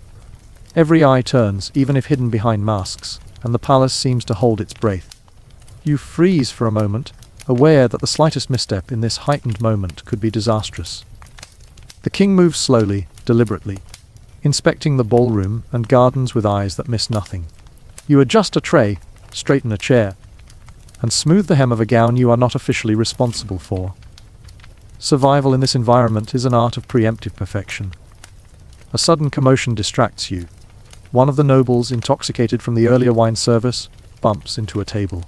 Every eye turns, even if hidden behind masks, and the palace seems to hold its breath. You freeze for a moment, aware that the slightest misstep in this heightened moment could be disastrous. The king moves slowly, deliberately, inspecting the ballroom and gardens with eyes that miss nothing. You adjust a tray, straighten a chair, and smooth the hem of a gown you are not officially responsible for. Survival in this environment is an art of preemptive perfection. A sudden commotion distracts you. One of the nobles, intoxicated from the earlier wine service, bumps into a table.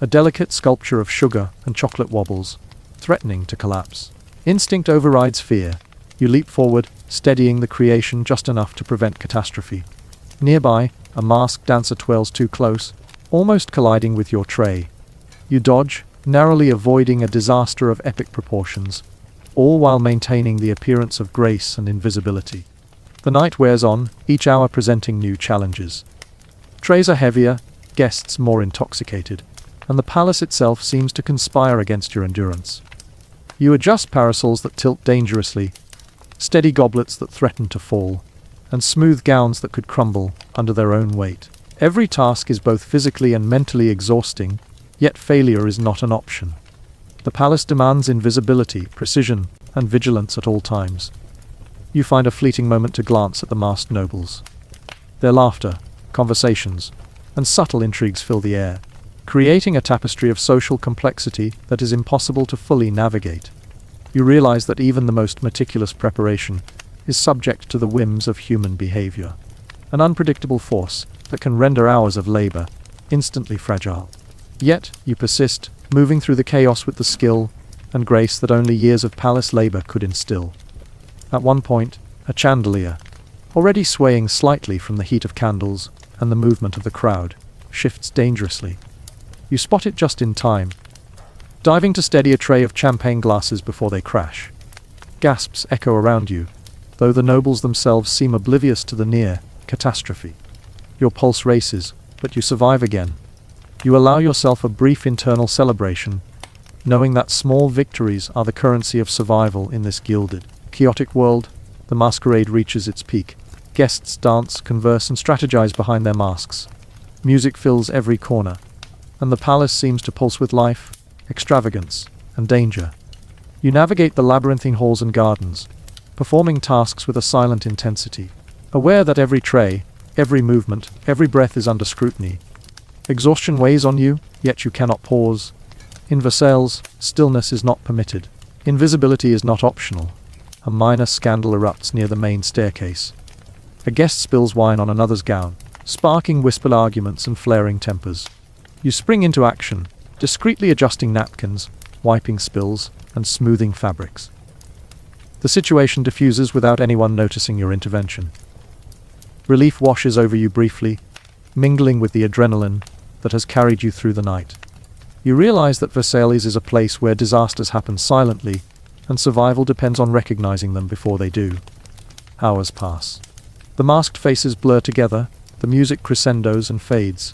A delicate sculpture of sugar and chocolate wobbles, threatening to collapse. Instinct overrides fear. You leap forward, steadying the creation just enough to prevent catastrophe. Nearby, a masked dancer twirls too close, almost colliding with your tray. You dodge, narrowly avoiding a disaster of epic proportions, all while maintaining the appearance of grace and invisibility. The night wears on, each hour presenting new challenges. Trays are heavier, guests more intoxicated, and the palace itself seems to conspire against your endurance. You adjust parasols that tilt dangerously, steady goblets that threaten to fall, and smooth gowns that could crumble under their own weight. Every task is both physically and mentally exhausting, yet failure is not an option. The palace demands invisibility, precision, and vigilance at all times. You find a fleeting moment to glance at the masked nobles. Their laughter, conversations, and subtle intrigues fill the air, creating a tapestry of social complexity that is impossible to fully navigate. You realize that even the most meticulous preparation is subject to the whims of human behavior, an unpredictable force that can render hours of labor instantly fragile. Yet, you persist, moving through the chaos with the skill and grace that only years of palace labor could instill. At one point, a chandelier, already swaying slightly from the heat of candles and the movement of the crowd, shifts dangerously. You spot it just in time, diving to steady a tray of champagne glasses before they crash. Gasps echo around you, though the nobles themselves seem oblivious to the near catastrophe. Your pulse races, but you survive again. You allow yourself a brief internal celebration, knowing that small victories are the currency of survival in this gilded, chaotic world. The masquerade reaches its peak. Guests dance, converse, and strategize behind their masks. Music fills every corner, and the palace seems to pulse with life, extravagance, and danger. You navigate the labyrinthine halls and gardens, performing tasks with a silent intensity, aware that every tray, every movement, every breath is under scrutiny. Exhaustion weighs on you, yet you cannot pause. In Versailles, stillness is not permitted. Invisibility is not optional. A minor scandal erupts near the main staircase. A guest spills wine on another's gown, sparking whispered arguments and flaring tempers. You spring into action, discreetly adjusting napkins, wiping spills, and smoothing fabrics. The situation diffuses without anyone noticing your intervention. Relief washes over you briefly, mingling with the adrenaline that has carried you through the night. You realize that Versailles is a place where disasters happen silently, and survival depends on recognizing them before they do. Hours pass. The masked faces blur together, the music crescendos and fades,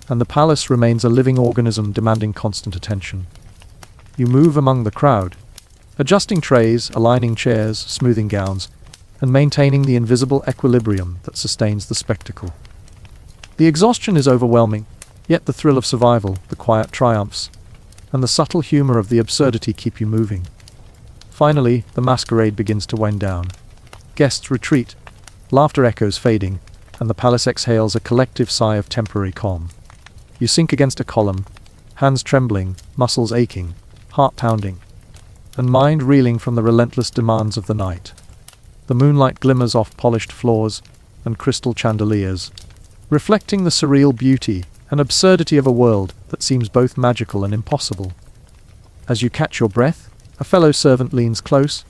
and the palace remains a living organism demanding constant attention. You move among the crowd, adjusting trays, aligning chairs, smoothing gowns, and maintaining the invisible equilibrium that sustains the spectacle. The exhaustion is overwhelming, yet the thrill of survival, the quiet triumphs, and the subtle humor of the absurdity keep you moving. Finally, the masquerade begins to wind down. Guests retreat, laughter echoes fading, and the palace exhales a collective sigh of temporary calm. You sink against a column, hands trembling, muscles aching, heart pounding, and mind reeling from the relentless demands of the night. The moonlight glimmers off polished floors, and crystal chandeliers, reflecting the surreal beauty and absurdity of a world that seems both magical and impossible. As you catch your breath, a fellow servant leans close,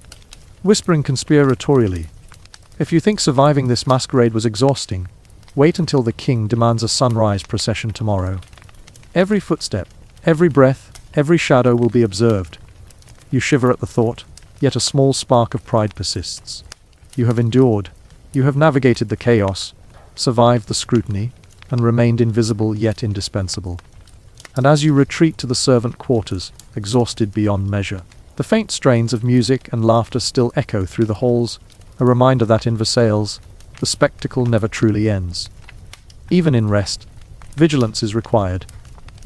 whispering conspiratorially, "If you think surviving this masquerade was exhausting, wait until the king demands a sunrise procession tomorrow. Every footstep, every breath, every shadow will be observed." You shiver at the thought, yet a small spark of pride persists. You have endured, you have navigated the chaos, survived the scrutiny, and remained invisible yet indispensable. And as you retreat to the servant quarters, exhausted beyond measure, the faint strains of music and laughter still echo through the halls, a reminder that in Versailles, the spectacle never truly ends. Even in rest, vigilance is required.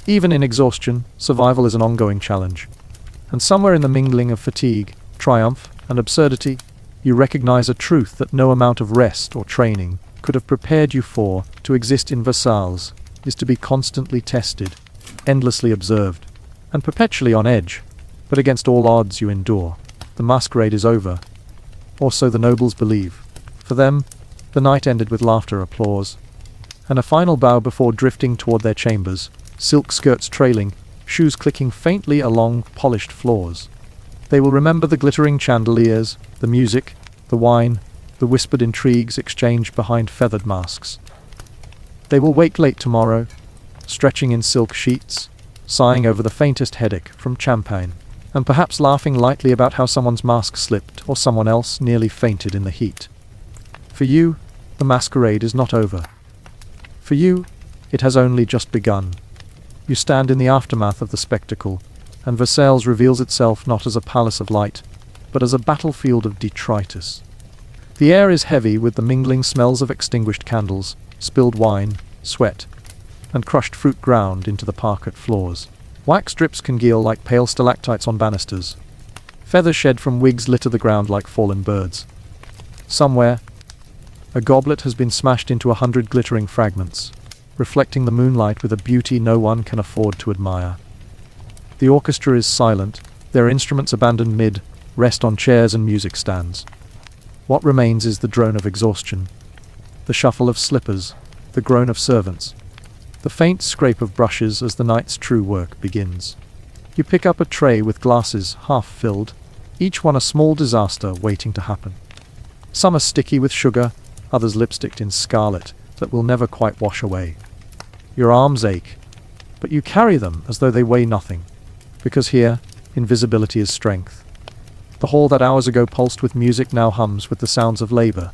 Even in exhaustion, survival is an ongoing challenge. And somewhere in the mingling of fatigue, triumph, and absurdity, you recognize a truth that no amount of rest or training could have prepared you for. To exist in Versailles is to be constantly tested, endlessly observed, and perpetually on edge. But against all odds you endure. The masquerade is over. Or so the nobles believe. For them, the night ended with laughter, applause, and a final bow before drifting toward their chambers, silk skirts trailing, shoes clicking faintly along polished floors. They will remember the glittering chandeliers, the music, the wine, the whispered intrigues exchanged behind feathered masks. They will wake late tomorrow, stretching in silk sheets, sighing over the faintest headache from champagne, and perhaps laughing lightly about how someone's mask slipped or someone else nearly fainted in the heat. For you, the masquerade is not over. For you, it has only just begun. You stand in the aftermath of the spectacle, and Versailles reveals itself not as a palace of light, but as a battlefield of detritus. The air is heavy with the mingling smells of extinguished candles, spilled wine, sweat, and crushed fruit ground into the parquet floors. Wax drips congeal like pale stalactites on banisters. Feathers shed from wigs litter the ground like fallen birds. Somewhere, a goblet has been smashed into 100 glittering fragments, reflecting the moonlight with a beauty no one can afford to admire. The orchestra is silent, their instruments abandoned mid-rest on chairs and music stands. What remains is the drone of exhaustion, the shuffle of slippers, the groan of servants, the faint scrape of brushes as the night's true work begins. You pick up a tray with glasses half filled, each one a small disaster waiting to happen. Some are sticky with sugar, others lipsticked in scarlet that will never quite wash away. Your arms ache, but you carry them as though they weigh nothing, because here, invisibility is strength. The hall that hours ago pulsed with music now hums with the sounds of labor.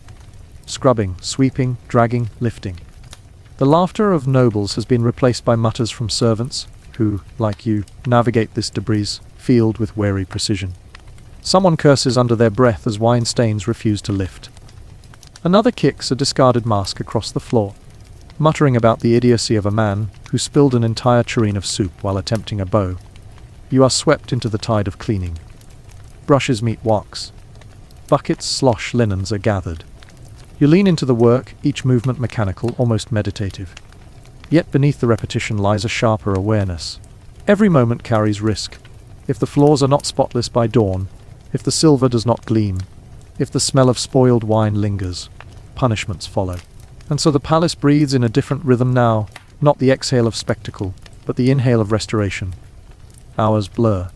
Scrubbing, sweeping, dragging, lifting. The laughter of nobles has been replaced by mutters from servants, who, like you, navigate this debris field with wary precision. Someone curses under their breath as wine stains refuse to lift. Another kicks a discarded mask across the floor, muttering about the idiocy of a man who spilled an entire tureen of soup while attempting a bow. You are swept into the tide of cleaning. Brushes meet wax. Buckets slosh, linens are gathered. You lean into the work, each movement mechanical, almost meditative. Yet beneath the repetition lies a sharper awareness. Every moment carries risk. If the floors are not spotless by dawn, if the silver does not gleam, if the smell of spoiled wine lingers, punishments follow. And so the palace breathes in a different rhythm now, not the exhale of spectacle, but the inhale of restoration. Hours blur.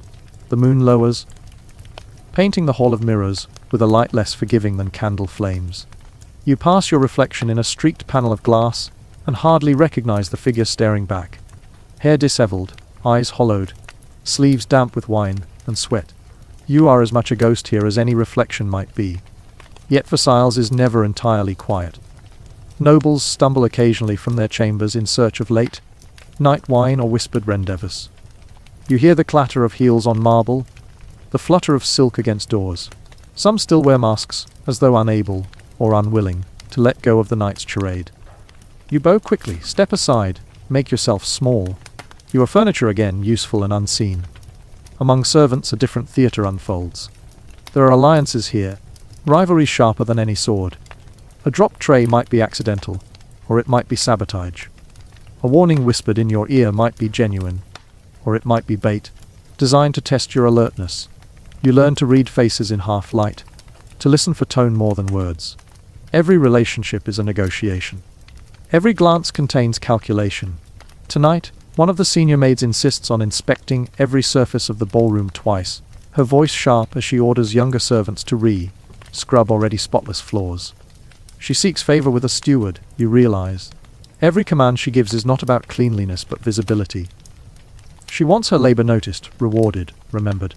The moon lowers, painting the hall of mirrors with a light less forgiving than candle flames. You pass your reflection in a streaked panel of glass and hardly recognize the figure staring back. Hair disheveled, eyes hollowed, sleeves damp with wine and sweat. You are as much a ghost here as any reflection might be. Yet Versailles is never entirely quiet. Nobles stumble occasionally from their chambers in search of late night wine or whispered rendezvous. You hear the clatter of heels on marble, the flutter of silk against doors. Some still wear masks, as though unable or unwilling to let go of the night's charade. You bow quickly, step aside, make yourself small. You are furniture again, useful and unseen. Among servants a different theatre unfolds. There are alliances here, rivalry sharper than any sword. A dropped tray might be accidental, or it might be sabotage. A warning whispered in your ear might be genuine, or it might be bait, designed to test your alertness. You learn to read faces in half light, to listen for tone more than words. Every relationship is a negotiation. Every glance contains calculation. Tonight, one of the senior maids insists on inspecting every surface of the ballroom twice, her voice sharp as she orders younger servants to scrub already spotless floors. She seeks favor with a steward, you realize. Every command she gives is not about cleanliness but visibility. She wants her labor noticed, rewarded, remembered.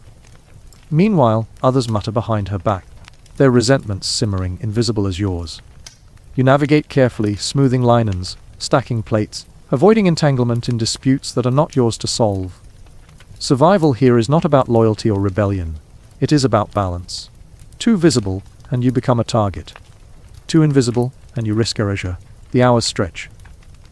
Meanwhile, others mutter behind her back, their resentments simmering, invisible as yours. You navigate carefully, smoothing linens, stacking plates, avoiding entanglement in disputes that are not yours to solve. Survival here is not about loyalty or rebellion. It is about balance. Too visible, and you become a target. Too invisible, and you risk erasure. The hours stretch.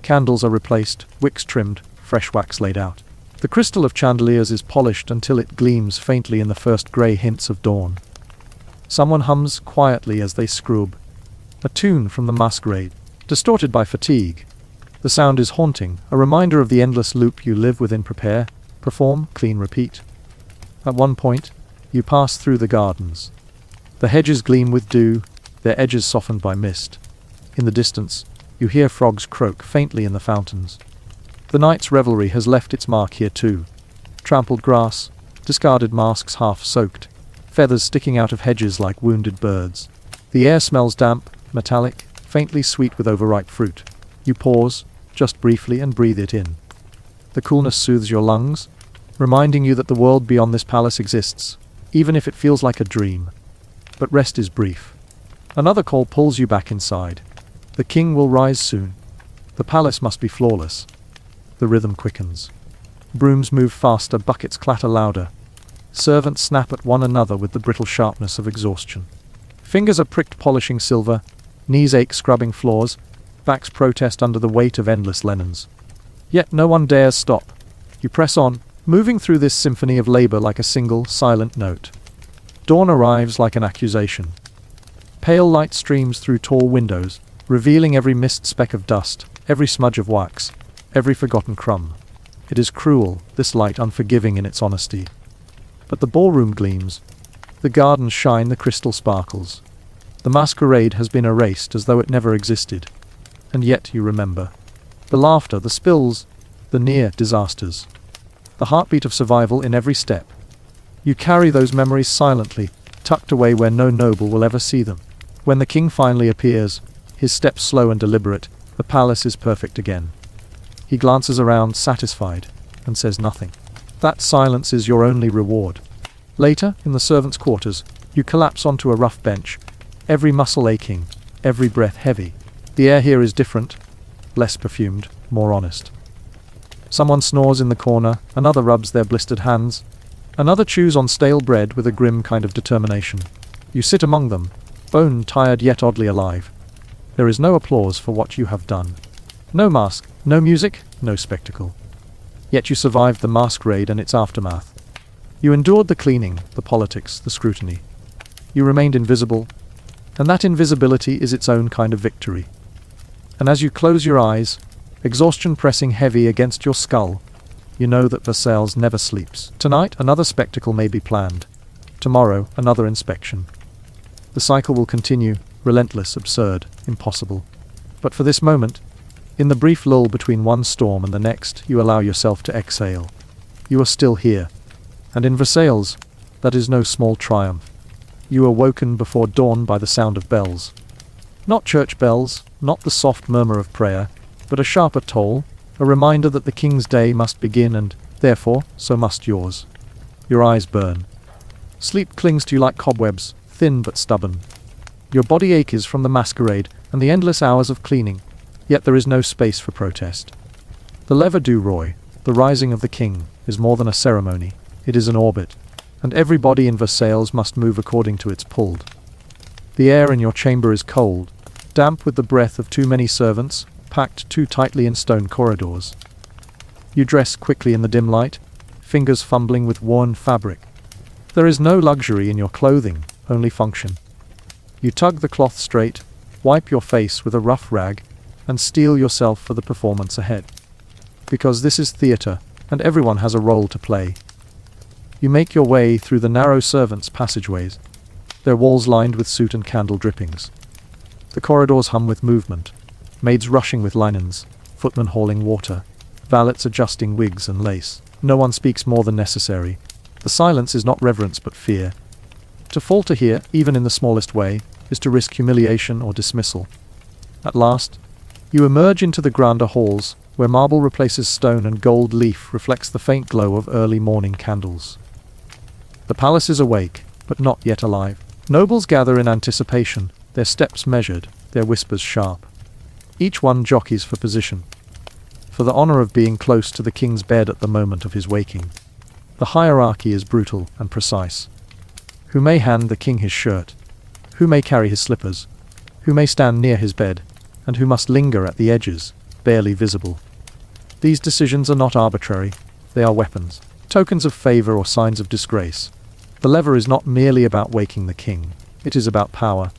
Candles are replaced, wicks trimmed, fresh wax laid out. The crystal of chandeliers is polished until it gleams faintly in the first grey hints of dawn. Someone hums quietly as they scrub. A tune from the masquerade, distorted by fatigue. The sound is haunting, a reminder of the endless loop you live within. Prepare, perform, clean, repeat. At one point, you pass through the gardens. The hedges gleam with dew, their edges softened by mist. In the distance, you hear frogs croak faintly in the fountains. The night's revelry has left its mark here too. Trampled grass, discarded masks half-soaked, feathers sticking out of hedges like wounded birds. The air smells damp, metallic, faintly sweet with overripe fruit. You pause, just briefly, and breathe it in. The coolness soothes your lungs, reminding you that the world beyond this palace exists, even if it feels like a dream. But rest is brief. Another call pulls you back inside. The king will rise soon. The palace must be flawless. The rhythm quickens. Brooms move faster, buckets clatter louder. Servants snap at one another with the brittle sharpness of exhaustion. Fingers are pricked polishing silver, knees ache scrubbing floors, backs protest under the weight of endless linens. Yet no one dares stop. You press on, moving through this symphony of labor like a single, silent note. Dawn arrives like an accusation. Pale light streams through tall windows, revealing every missed speck of dust, every smudge of wax, every forgotten crumb. It is cruel, this light, unforgiving in its honesty. But the ballroom gleams. The gardens shine, the crystal sparkles. The masquerade has been erased as though it never existed. And yet you remember. The laughter, the spills, the near disasters. The heartbeat of survival in every step. You carry those memories silently, tucked away where no noble will ever see them. When the king finally appears, his steps slow and deliberate, the palace is perfect again. He glances around, satisfied, and says nothing. That silence is your only reward. Later, in the servants' quarters, you collapse onto a rough bench, every muscle aching, every breath heavy. The air here is different, less perfumed, more honest. Someone snores in the corner, another rubs their blistered hands, another chews on stale bread with a grim kind of determination. You sit among them, bone-tired yet oddly alive. There is no applause for what you have done. No mask, no music, no spectacle. Yet you survived the masquerade and its aftermath. You endured the cleaning, the politics, the scrutiny. You remained invisible, and that invisibility is its own kind of victory. And as you close your eyes, exhaustion pressing heavy against your skull, you know that Versailles never sleeps. Tonight, another spectacle may be planned. Tomorrow, another inspection. The cycle will continue, relentless, absurd, impossible. But for this moment, in the brief lull between one storm and the next, you allow yourself to exhale. You are still here. And in Versailles, that is no small triumph. You are woken before dawn by the sound of bells. Not church bells, not the soft murmur of prayer, but a sharper toll, a reminder that the king's day must begin and, therefore, so must yours. Your eyes burn. Sleep clings to you like cobwebs, thin but stubborn. Your body aches from the masquerade and the endless hours of cleaning, yet there is no space for protest. The lever du roi, the rising of the king, is more than a ceremony, it is an orbit, and every body in Versailles must move according to its pulled. The air in your chamber is cold, damp with the breath of too many servants, packed too tightly in stone corridors. You dress quickly in the dim light, fingers fumbling with worn fabric. There is no luxury in your clothing, only function. You tug the cloth straight, wipe your face with a rough rag, and steel yourself for the performance ahead. Because this is theatre, and everyone has a role to play. You make your way through the narrow servants' passageways, their walls lined with soot and candle drippings. The corridors hum with movement. Maids rushing with linens, footmen hauling water, valets adjusting wigs and lace. No one speaks more than necessary. The silence is not reverence but fear. To falter here, even in the smallest way, is to risk humiliation or dismissal. At last, you emerge into the grander halls, where marble replaces stone and gold leaf reflects the faint glow of early morning candles. The palace is awake, but not yet alive. Nobles gather in anticipation, their steps measured, their whispers sharp. Each one jockeys for position, for the honor of being close to the king's bed at the moment of his waking. The hierarchy is brutal and precise. Who may hand the king his shirt? Who may carry his slippers? Who may stand near his bed? And who must linger at the edges, barely visible? These decisions are not arbitrary. They are weapons, tokens of favor or signs of disgrace. The lever is not merely about waking the king. It is about power.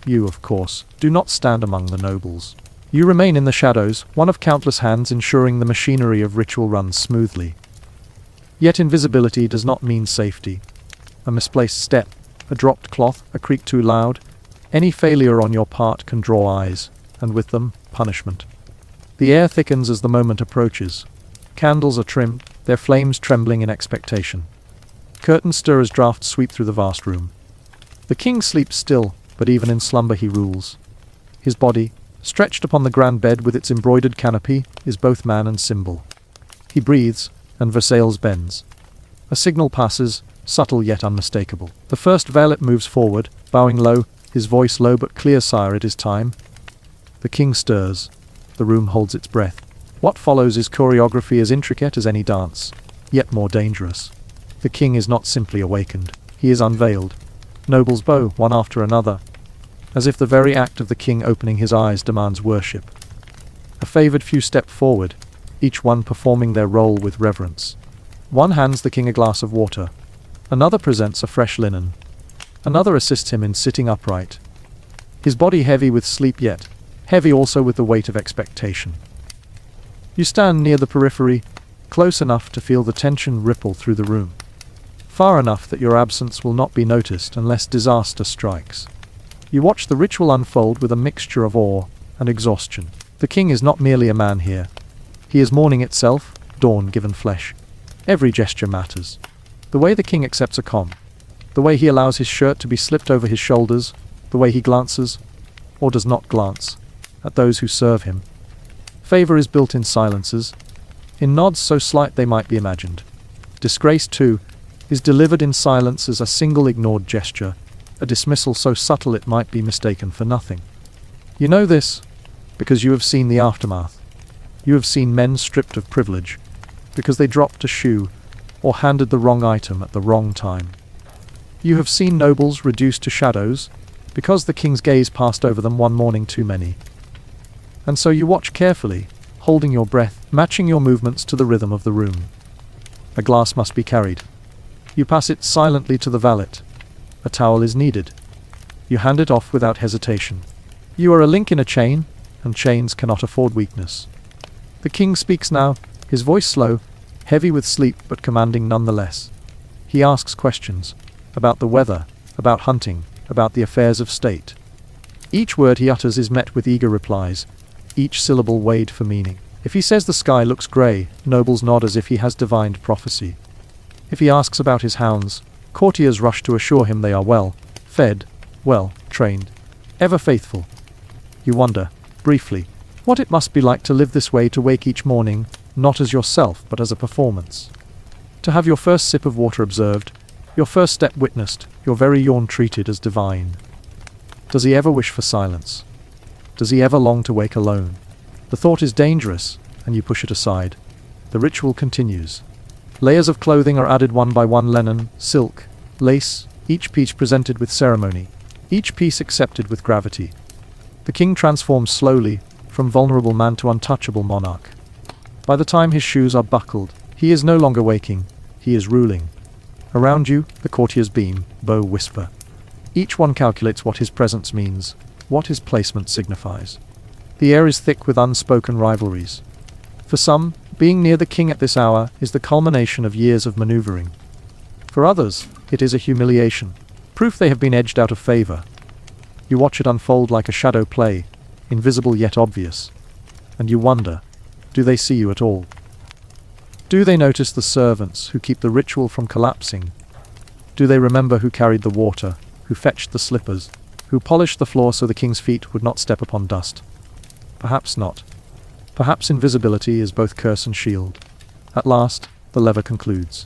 You, of course, do not stand among the nobles. You remain in the shadows, one of countless hands ensuring the machinery of ritual runs smoothly. Yet invisibility does not mean safety. A misplaced step, a dropped cloth, a creak too loud, any failure on your part can draw eyes, and with them, punishment. The air thickens as the moment approaches. Candles are trimmed, their flames trembling in expectation. Curtains stir as drafts sweep through the vast room. The king sleeps still, but even in slumber he rules. His body, stretched upon the grand bed with its embroidered canopy, is both man and symbol. He breathes, and Versailles bends. A signal passes, subtle yet unmistakable. The first valet moves forward, bowing low, his voice low but clear. "Sire, it is time." The king stirs. The room holds its breath. What follows is choreography as intricate as any dance, yet more dangerous. The king is not simply awakened. He is unveiled. Nobles bow, one after another, as if the very act of the king opening his eyes demands worship. A favored few step forward, each one performing their role with reverence. One hands the king a glass of water. Another presents a fresh linen. Another assists him in sitting upright. His body heavy with sleep yet heavy also with the weight of expectation. You stand near the periphery, close enough to feel the tension ripple through the room. Far enough that your absence will not be noticed unless disaster strikes. You watch the ritual unfold with a mixture of awe and exhaustion. The king is not merely a man here. He is morning itself, dawn given flesh. Every gesture matters. The way the king accepts a comm, the way he allows his shirt to be slipped over his shoulders, the way he glances, or does not glance, at those who serve him. Favor is built in silences, in nods so slight they might be imagined. Disgrace, too, is delivered in silence as a single ignored gesture, a dismissal so subtle it might be mistaken for nothing. You know this because you have seen the aftermath. You have seen men stripped of privilege because they dropped a shoe or handed the wrong item at the wrong time. You have seen nobles reduced to shadows because the king's gaze passed over them one morning too many. And so you watch carefully, holding your breath, matching your movements to the rhythm of the room. A glass must be carried. You pass it silently to the valet. A towel is needed. You hand it off without hesitation. You are a link in a chain, and chains cannot afford weakness. The king speaks now, his voice slow, heavy with sleep but commanding nonetheless. He asks questions about the weather, about hunting, about the affairs of state. Each word he utters is met with eager replies, each syllable weighed for meaning. If he says the sky looks grey, nobles nod as if he has divined prophecy. If he asks about his hounds, courtiers rush to assure him they are well fed, well trained, ever faithful. You wonder, briefly, what it must be like to live this way, to wake each morning, not as yourself but as a performance. To have your first sip of water observed, your first step witnessed, your very yawn treated as divine. Does he ever wish for silence? Does he ever long to wake alone? The thought is dangerous, and you push it aside. The ritual continues. Layers of clothing are added one by one: linen, silk, lace, each piece presented with ceremony, each piece accepted with gravity. The king transforms slowly, from vulnerable man to untouchable monarch. By the time his shoes are buckled, he is no longer waking, he is ruling. Around you, the courtiers beam, bow, whisper. Each one calculates what his presence means, what his placement signifies. The air is thick with unspoken rivalries. For some, being near the king at this hour is the culmination of years of maneuvering. For others, it is a humiliation, proof they have been edged out of favor. You watch it unfold like a shadow play, invisible yet obvious. And you wonder, do they see you at all? Do they notice the servants who keep the ritual from collapsing? Do they remember who carried the water, who fetched the slippers, who polished the floor so the king's feet would not step upon dust? Perhaps not. Perhaps invisibility is both curse and shield. At last, the lever concludes.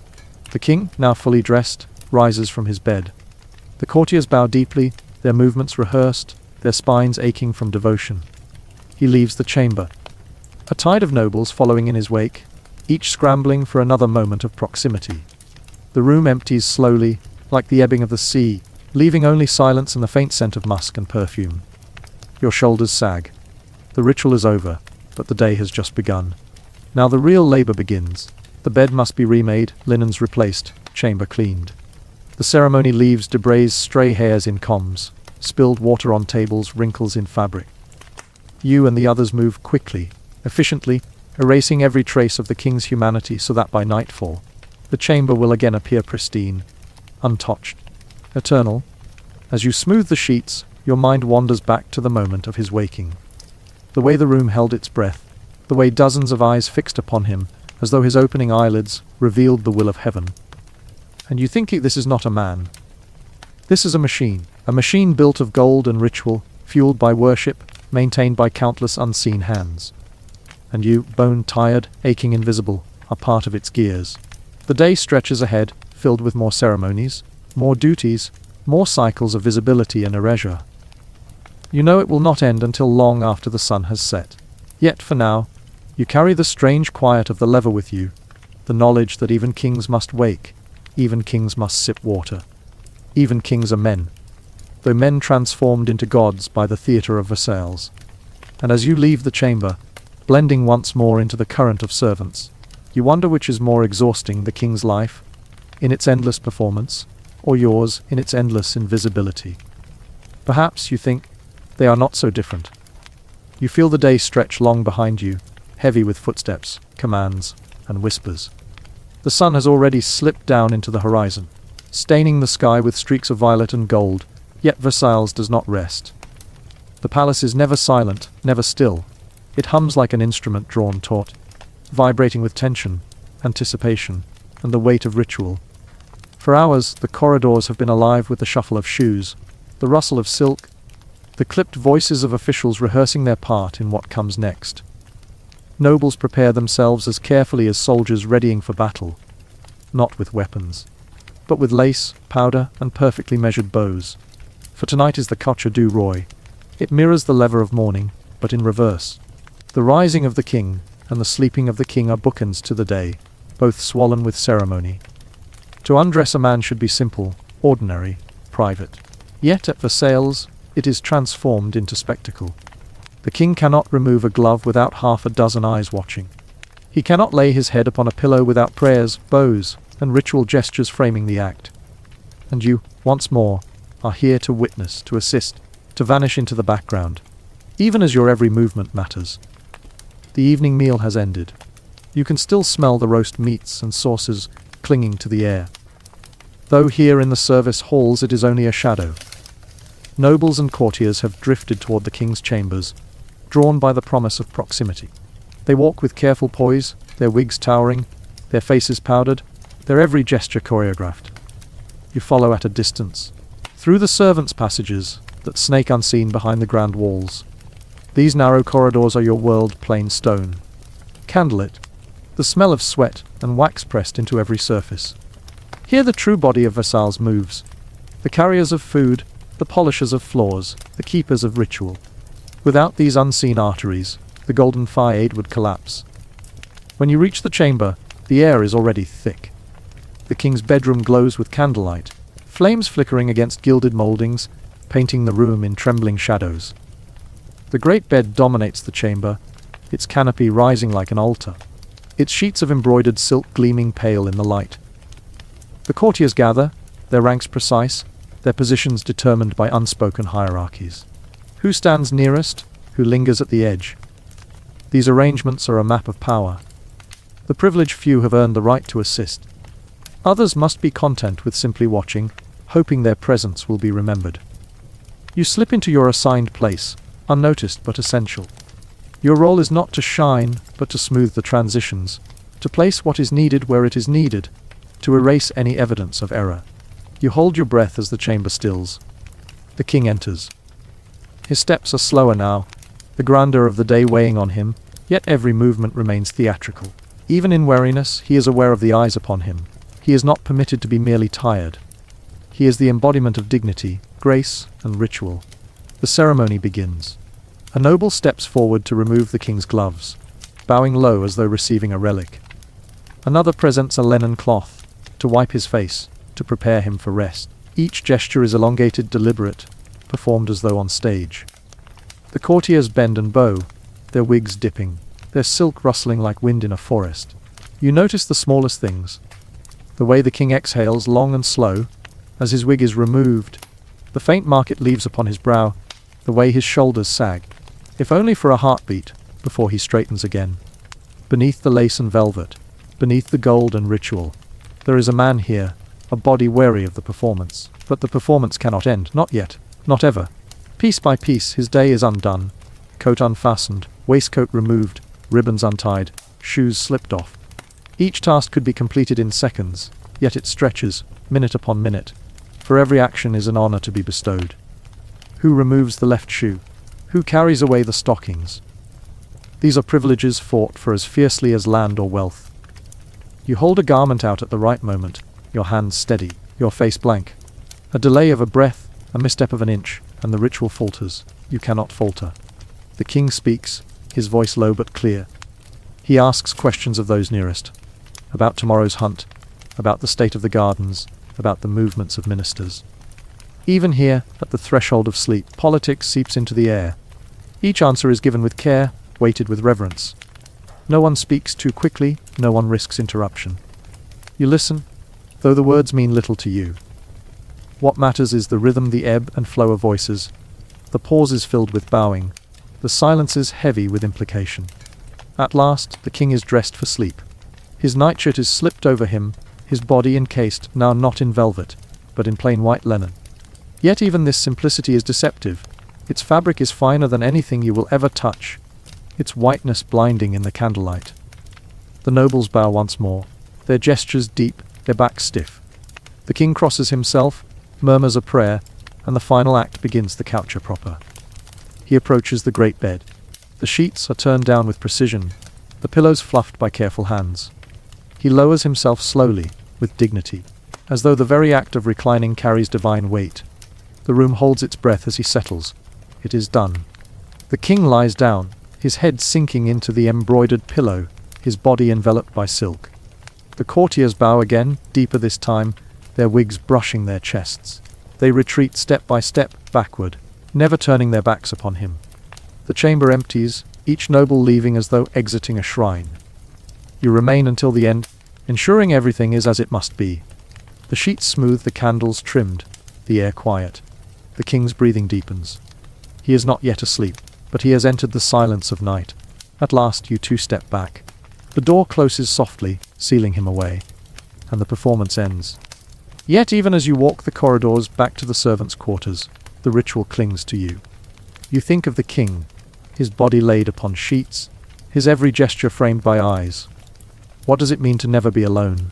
The king, now fully dressed, rises from his bed. The courtiers bow deeply, their movements rehearsed, their spines aching from devotion. He leaves the chamber. A tide of nobles following in his wake, each scrambling for another moment of proximity. The room empties slowly, like the ebbing of the sea, leaving only silence and the faint scent of musk and perfume. Your shoulders sag. The ritual is over, but the day has just begun. Now the real labor begins. The bed must be remade, linens replaced, chamber cleaned. The ceremony leaves debris, stray hairs in combs, spilled water on tables, wrinkles in fabric. You and the others move quickly, efficiently, erasing every trace of the king's humanity so that by nightfall, the chamber will again appear pristine, untouched, eternal. As you smooth the sheets, your mind wanders back to the moment of his waking. The way the room held its breath, the way dozens of eyes fixed upon him, as though his opening eyelids revealed the will of heaven. And you think this is not a man. This is a machine built of gold and ritual, fueled by worship, maintained by countless unseen hands. And you, bone-tired, aching, invisible, are part of its gears. The day stretches ahead, filled with more ceremonies, more duties, more cycles of visibility and erasure. You know it will not end until long after the sun has set. Yet, for now, you carry the strange quiet of the lever with you, the knowledge that even kings must wake, even kings must sip water. Even kings are men, though men transformed into gods by the theatre of Versailles. And as you leave the chamber, blending once more into the current of servants, you wonder which is more exhausting, the king's life, in its endless performance, or yours in its endless invisibility. Perhaps, you think, they are not so different. You feel the day stretch long behind you, heavy with footsteps, commands, and whispers. The sun has already slipped down into the horizon, staining the sky with streaks of violet and gold, yet Versailles does not rest. The palace is never silent, never still. It hums like an instrument drawn taut, vibrating with tension, anticipation, and the weight of ritual. For hours, the corridors have been alive with the shuffle of shoes, the rustle of silk, the clipped voices of officials rehearsing their part in what comes next. Nobles prepare themselves as carefully as soldiers readying for battle, not with weapons, but with lace, powder, and perfectly measured bows. For tonight is the Cocher du Roi. It mirrors the lever of morning, but in reverse. The rising of the king and the sleeping of the king are bookends to the day, both swollen with ceremony. To undress a man should be simple, ordinary, private. Yet at Versailles, it is transformed into spectacle. The king cannot remove a glove without half a dozen eyes watching. He cannot lay his head upon a pillow without prayers, bows, and ritual gestures framing the act. And you, once more, are here to witness, to assist, to vanish into the background, even as your every movement matters. The evening meal has ended. You can still smell the roast meats and sauces clinging to the air. Though here in the service halls it is only a shadow. Nobles and courtiers have drifted toward the king's chambers, drawn by the promise of proximity. They walk with careful poise, their wigs towering, their faces powdered, their every gesture choreographed. You follow at a distance, through the servants' passages that snake unseen behind the grand walls. These narrow corridors are your world, plain stone. Candlelit, the smell of sweat and wax pressed into every surface. Here the true body of Versailles moves. The carriers of food, the polishers of floors, the keepers of ritual. Without these unseen arteries, the golden fire would collapse. When you reach the chamber, the air is already thick. The king's bedroom glows with candlelight, flames flickering against gilded moldings, painting the room in trembling shadows. The great bed dominates the chamber, its canopy rising like an altar, its sheets of embroidered silk gleaming pale in the light. The courtiers gather, their ranks precise, their positions determined by unspoken hierarchies. Who stands nearest? Who lingers at the edge? These arrangements are a map of power. The privileged few have earned the right to assist. Others must be content with simply watching, hoping their presence will be remembered. You slip into your assigned place, unnoticed but essential. Your role is not to shine, but to smooth the transitions, to place what is needed where it is needed, to erase any evidence of error. You hold your breath as the chamber stills. The king enters. His steps are slower now, the grandeur of the day weighing on him, yet every movement remains theatrical. Even in weariness, he is aware of the eyes upon him. He is not permitted to be merely tired. He is the embodiment of dignity, grace, and ritual. The ceremony begins. A noble steps forward to remove the king's gloves, bowing low as though receiving a relic. Another presents a linen cloth, to wipe his face, to prepare him for rest. Each gesture is elongated, deliberate, performed as though on stage. The courtiers bend and bow, their wigs dipping, their silk rustling like wind in a forest. You notice the smallest things. The way the king exhales long and slow, as his wig is removed, the faint mark it leaves upon his brow, the way his shoulders sag, if only for a heartbeat, before he straightens again. Beneath the lace and velvet, beneath the gold and ritual, there is a man here, a body weary of the performance. But the performance cannot end, not yet, not ever. Piece by piece his day is undone, coat unfastened, waistcoat removed, ribbons untied, shoes slipped off. Each task could be completed in seconds, yet it stretches, minute upon minute. For every action is an honor to be bestowed. Who removes the left shoe? Who carries away the stockings? These are privileges fought for as fiercely as land or wealth. You hold a garment out at the right moment, your hands steady, your face blank. A delay of a breath, a misstep of an inch, and the ritual falters. You cannot falter. The king speaks, his voice low but clear. He asks questions of those nearest. About tomorrow's hunt, about the state of the gardens, about the movements of ministers. Even here, at the threshold of sleep, politics seeps into the air. Each answer is given with care, weighted with reverence. No one speaks too quickly, no one risks interruption. You listen, though the words mean little to you. What matters is the rhythm, the ebb and flow of voices. The pause is filled with bowing, the silence is heavy with implication. At last, the king is dressed for sleep. His nightshirt is slipped over him, his body encased, now not in velvet, but in plain white linen. Yet even this simplicity is deceptive. Its fabric is finer than anything you will ever touch, its whiteness blinding in the candlelight. The nobles bow once more, their gestures deep, their backs stiff. The king crosses himself, murmurs a prayer, and the final act begins the coucher proper. He approaches the great bed. The sheets are turned down with precision, the pillows fluffed by careful hands. He lowers himself slowly, with dignity, as though the very act of reclining carries divine weight. The room holds its breath as he settles. It is done. The king lies down, his head sinking into the embroidered pillow, his body enveloped by silk. The courtiers bow again, deeper this time, their wigs brushing their chests. They retreat step by step, backward, never turning their backs upon him. The chamber empties, each noble leaving as though exiting a shrine. You remain until the end, ensuring everything is as it must be. The sheets smooth, the candles trimmed, the air quiet. The king's breathing deepens. He is not yet asleep, but he has entered the silence of night. At last you two step back. The door closes softly, sealing him away, and the performance ends. Yet even as you walk the corridors back to the servants' quarters, the ritual clings to you. You think of the king, his body laid upon sheets, his every gesture framed by eyes. What does it mean to never be alone?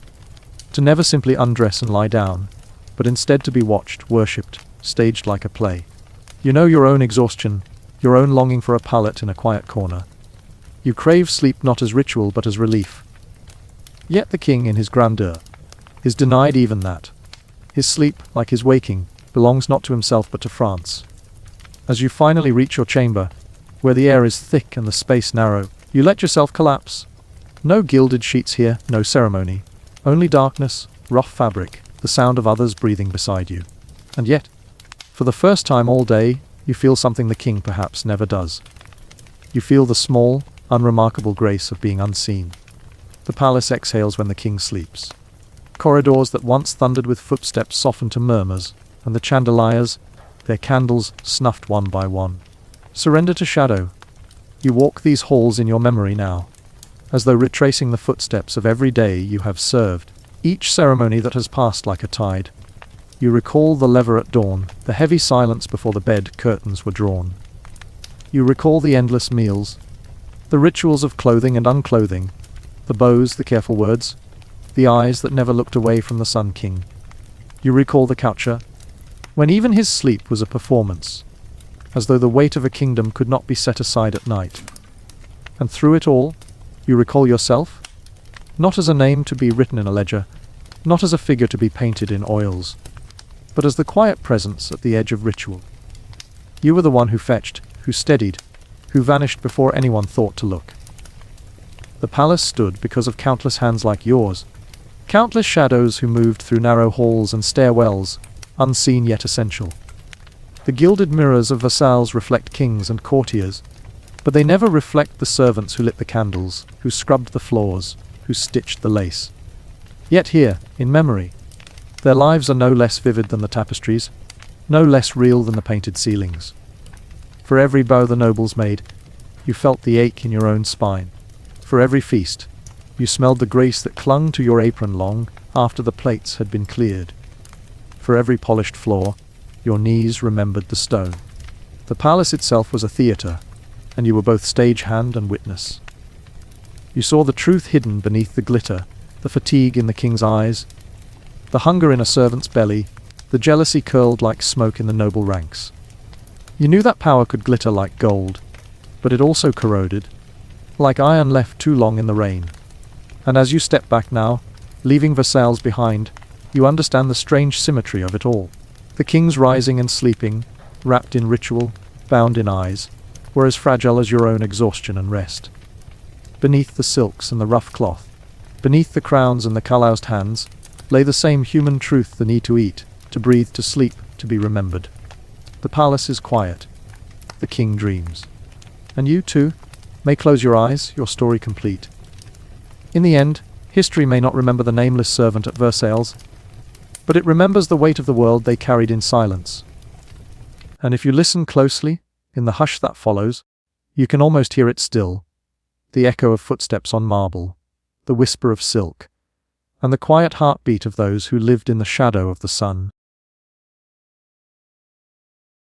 To never simply undress and lie down, but instead to be watched, worshipped, staged like a play. You know your own exhaustion, your own longing for a pallet in a quiet corner. You crave sleep not as ritual but as relief. Yet the king in his grandeur is denied even that. His sleep, like his waking, belongs not to himself but to France. As you finally reach your chamber, where the air is thick and the space narrow, you let yourself collapse. No gilded sheets here, no ceremony. Only darkness, rough fabric, the sound of others breathing beside you. And yet, for the first time all day, you feel something the king perhaps never does. You feel the small, unremarkable grace of being unseen. The palace exhales when the king sleeps. Corridors that once thundered with footsteps soften to murmurs, and the chandeliers, their candles snuffed one by one, surrender to shadow. You walk these halls in your memory now, as though retracing the footsteps of every day you have served, each ceremony that has passed like a tide. You recall the lever at dawn, the heavy silence before the bed curtains were drawn. You recall the endless meals, the rituals of clothing and unclothing, the bows, the careful words, the eyes that never looked away from the Sun King. You recall the coucher, when even his sleep was a performance, as though the weight of a kingdom could not be set aside at night. And through it all, you recall yourself, not as a name to be written in a ledger, not as a figure to be painted in oils, but as the quiet presence at the edge of ritual. You were the one who fetched, who steadied, who vanished before anyone thought to look. The palace stood because of countless hands like yours, countless shadows who moved through narrow halls and stairwells, unseen yet essential. The gilded mirrors of Versailles reflect kings and courtiers, but they never reflect the servants who lit the candles, who scrubbed the floors, who stitched the lace. Yet here, in memory, their lives are no less vivid than the tapestries, no less real than the painted ceilings. For every bow the nobles made, you felt the ache in your own spine. For every feast, you smelled the grace that clung to your apron long after the plates had been cleared. For every polished floor, your knees remembered the stone. The palace itself was a theatre, and you were both stagehand and witness. You saw the truth hidden beneath the glitter, the fatigue in the king's eyes, the hunger in a servant's belly, the jealousy curled like smoke in the noble ranks. You knew that power could glitter like gold, but it also corroded, like iron left too long in the rain. And as you step back now, leaving Versailles behind, you understand the strange symmetry of it all. The kings rising and sleeping, wrapped in ritual, bound in eyes, were as fragile as your own exhaustion and rest. Beneath the silks and the rough cloth, beneath the crowns and the calloused hands, lay the same human truth: the need to eat, to breathe, to sleep, to be remembered. The palace is quiet. The king dreams. And you, too, may close your eyes, your story complete. In the end, history may not remember the nameless servant at Versailles, but it remembers the weight of the world they carried in silence. And if you listen closely, in the hush that follows, you can almost hear it still, the echo of footsteps on marble, the whisper of silk, and the quiet heartbeat of those who lived in the shadow of the sun.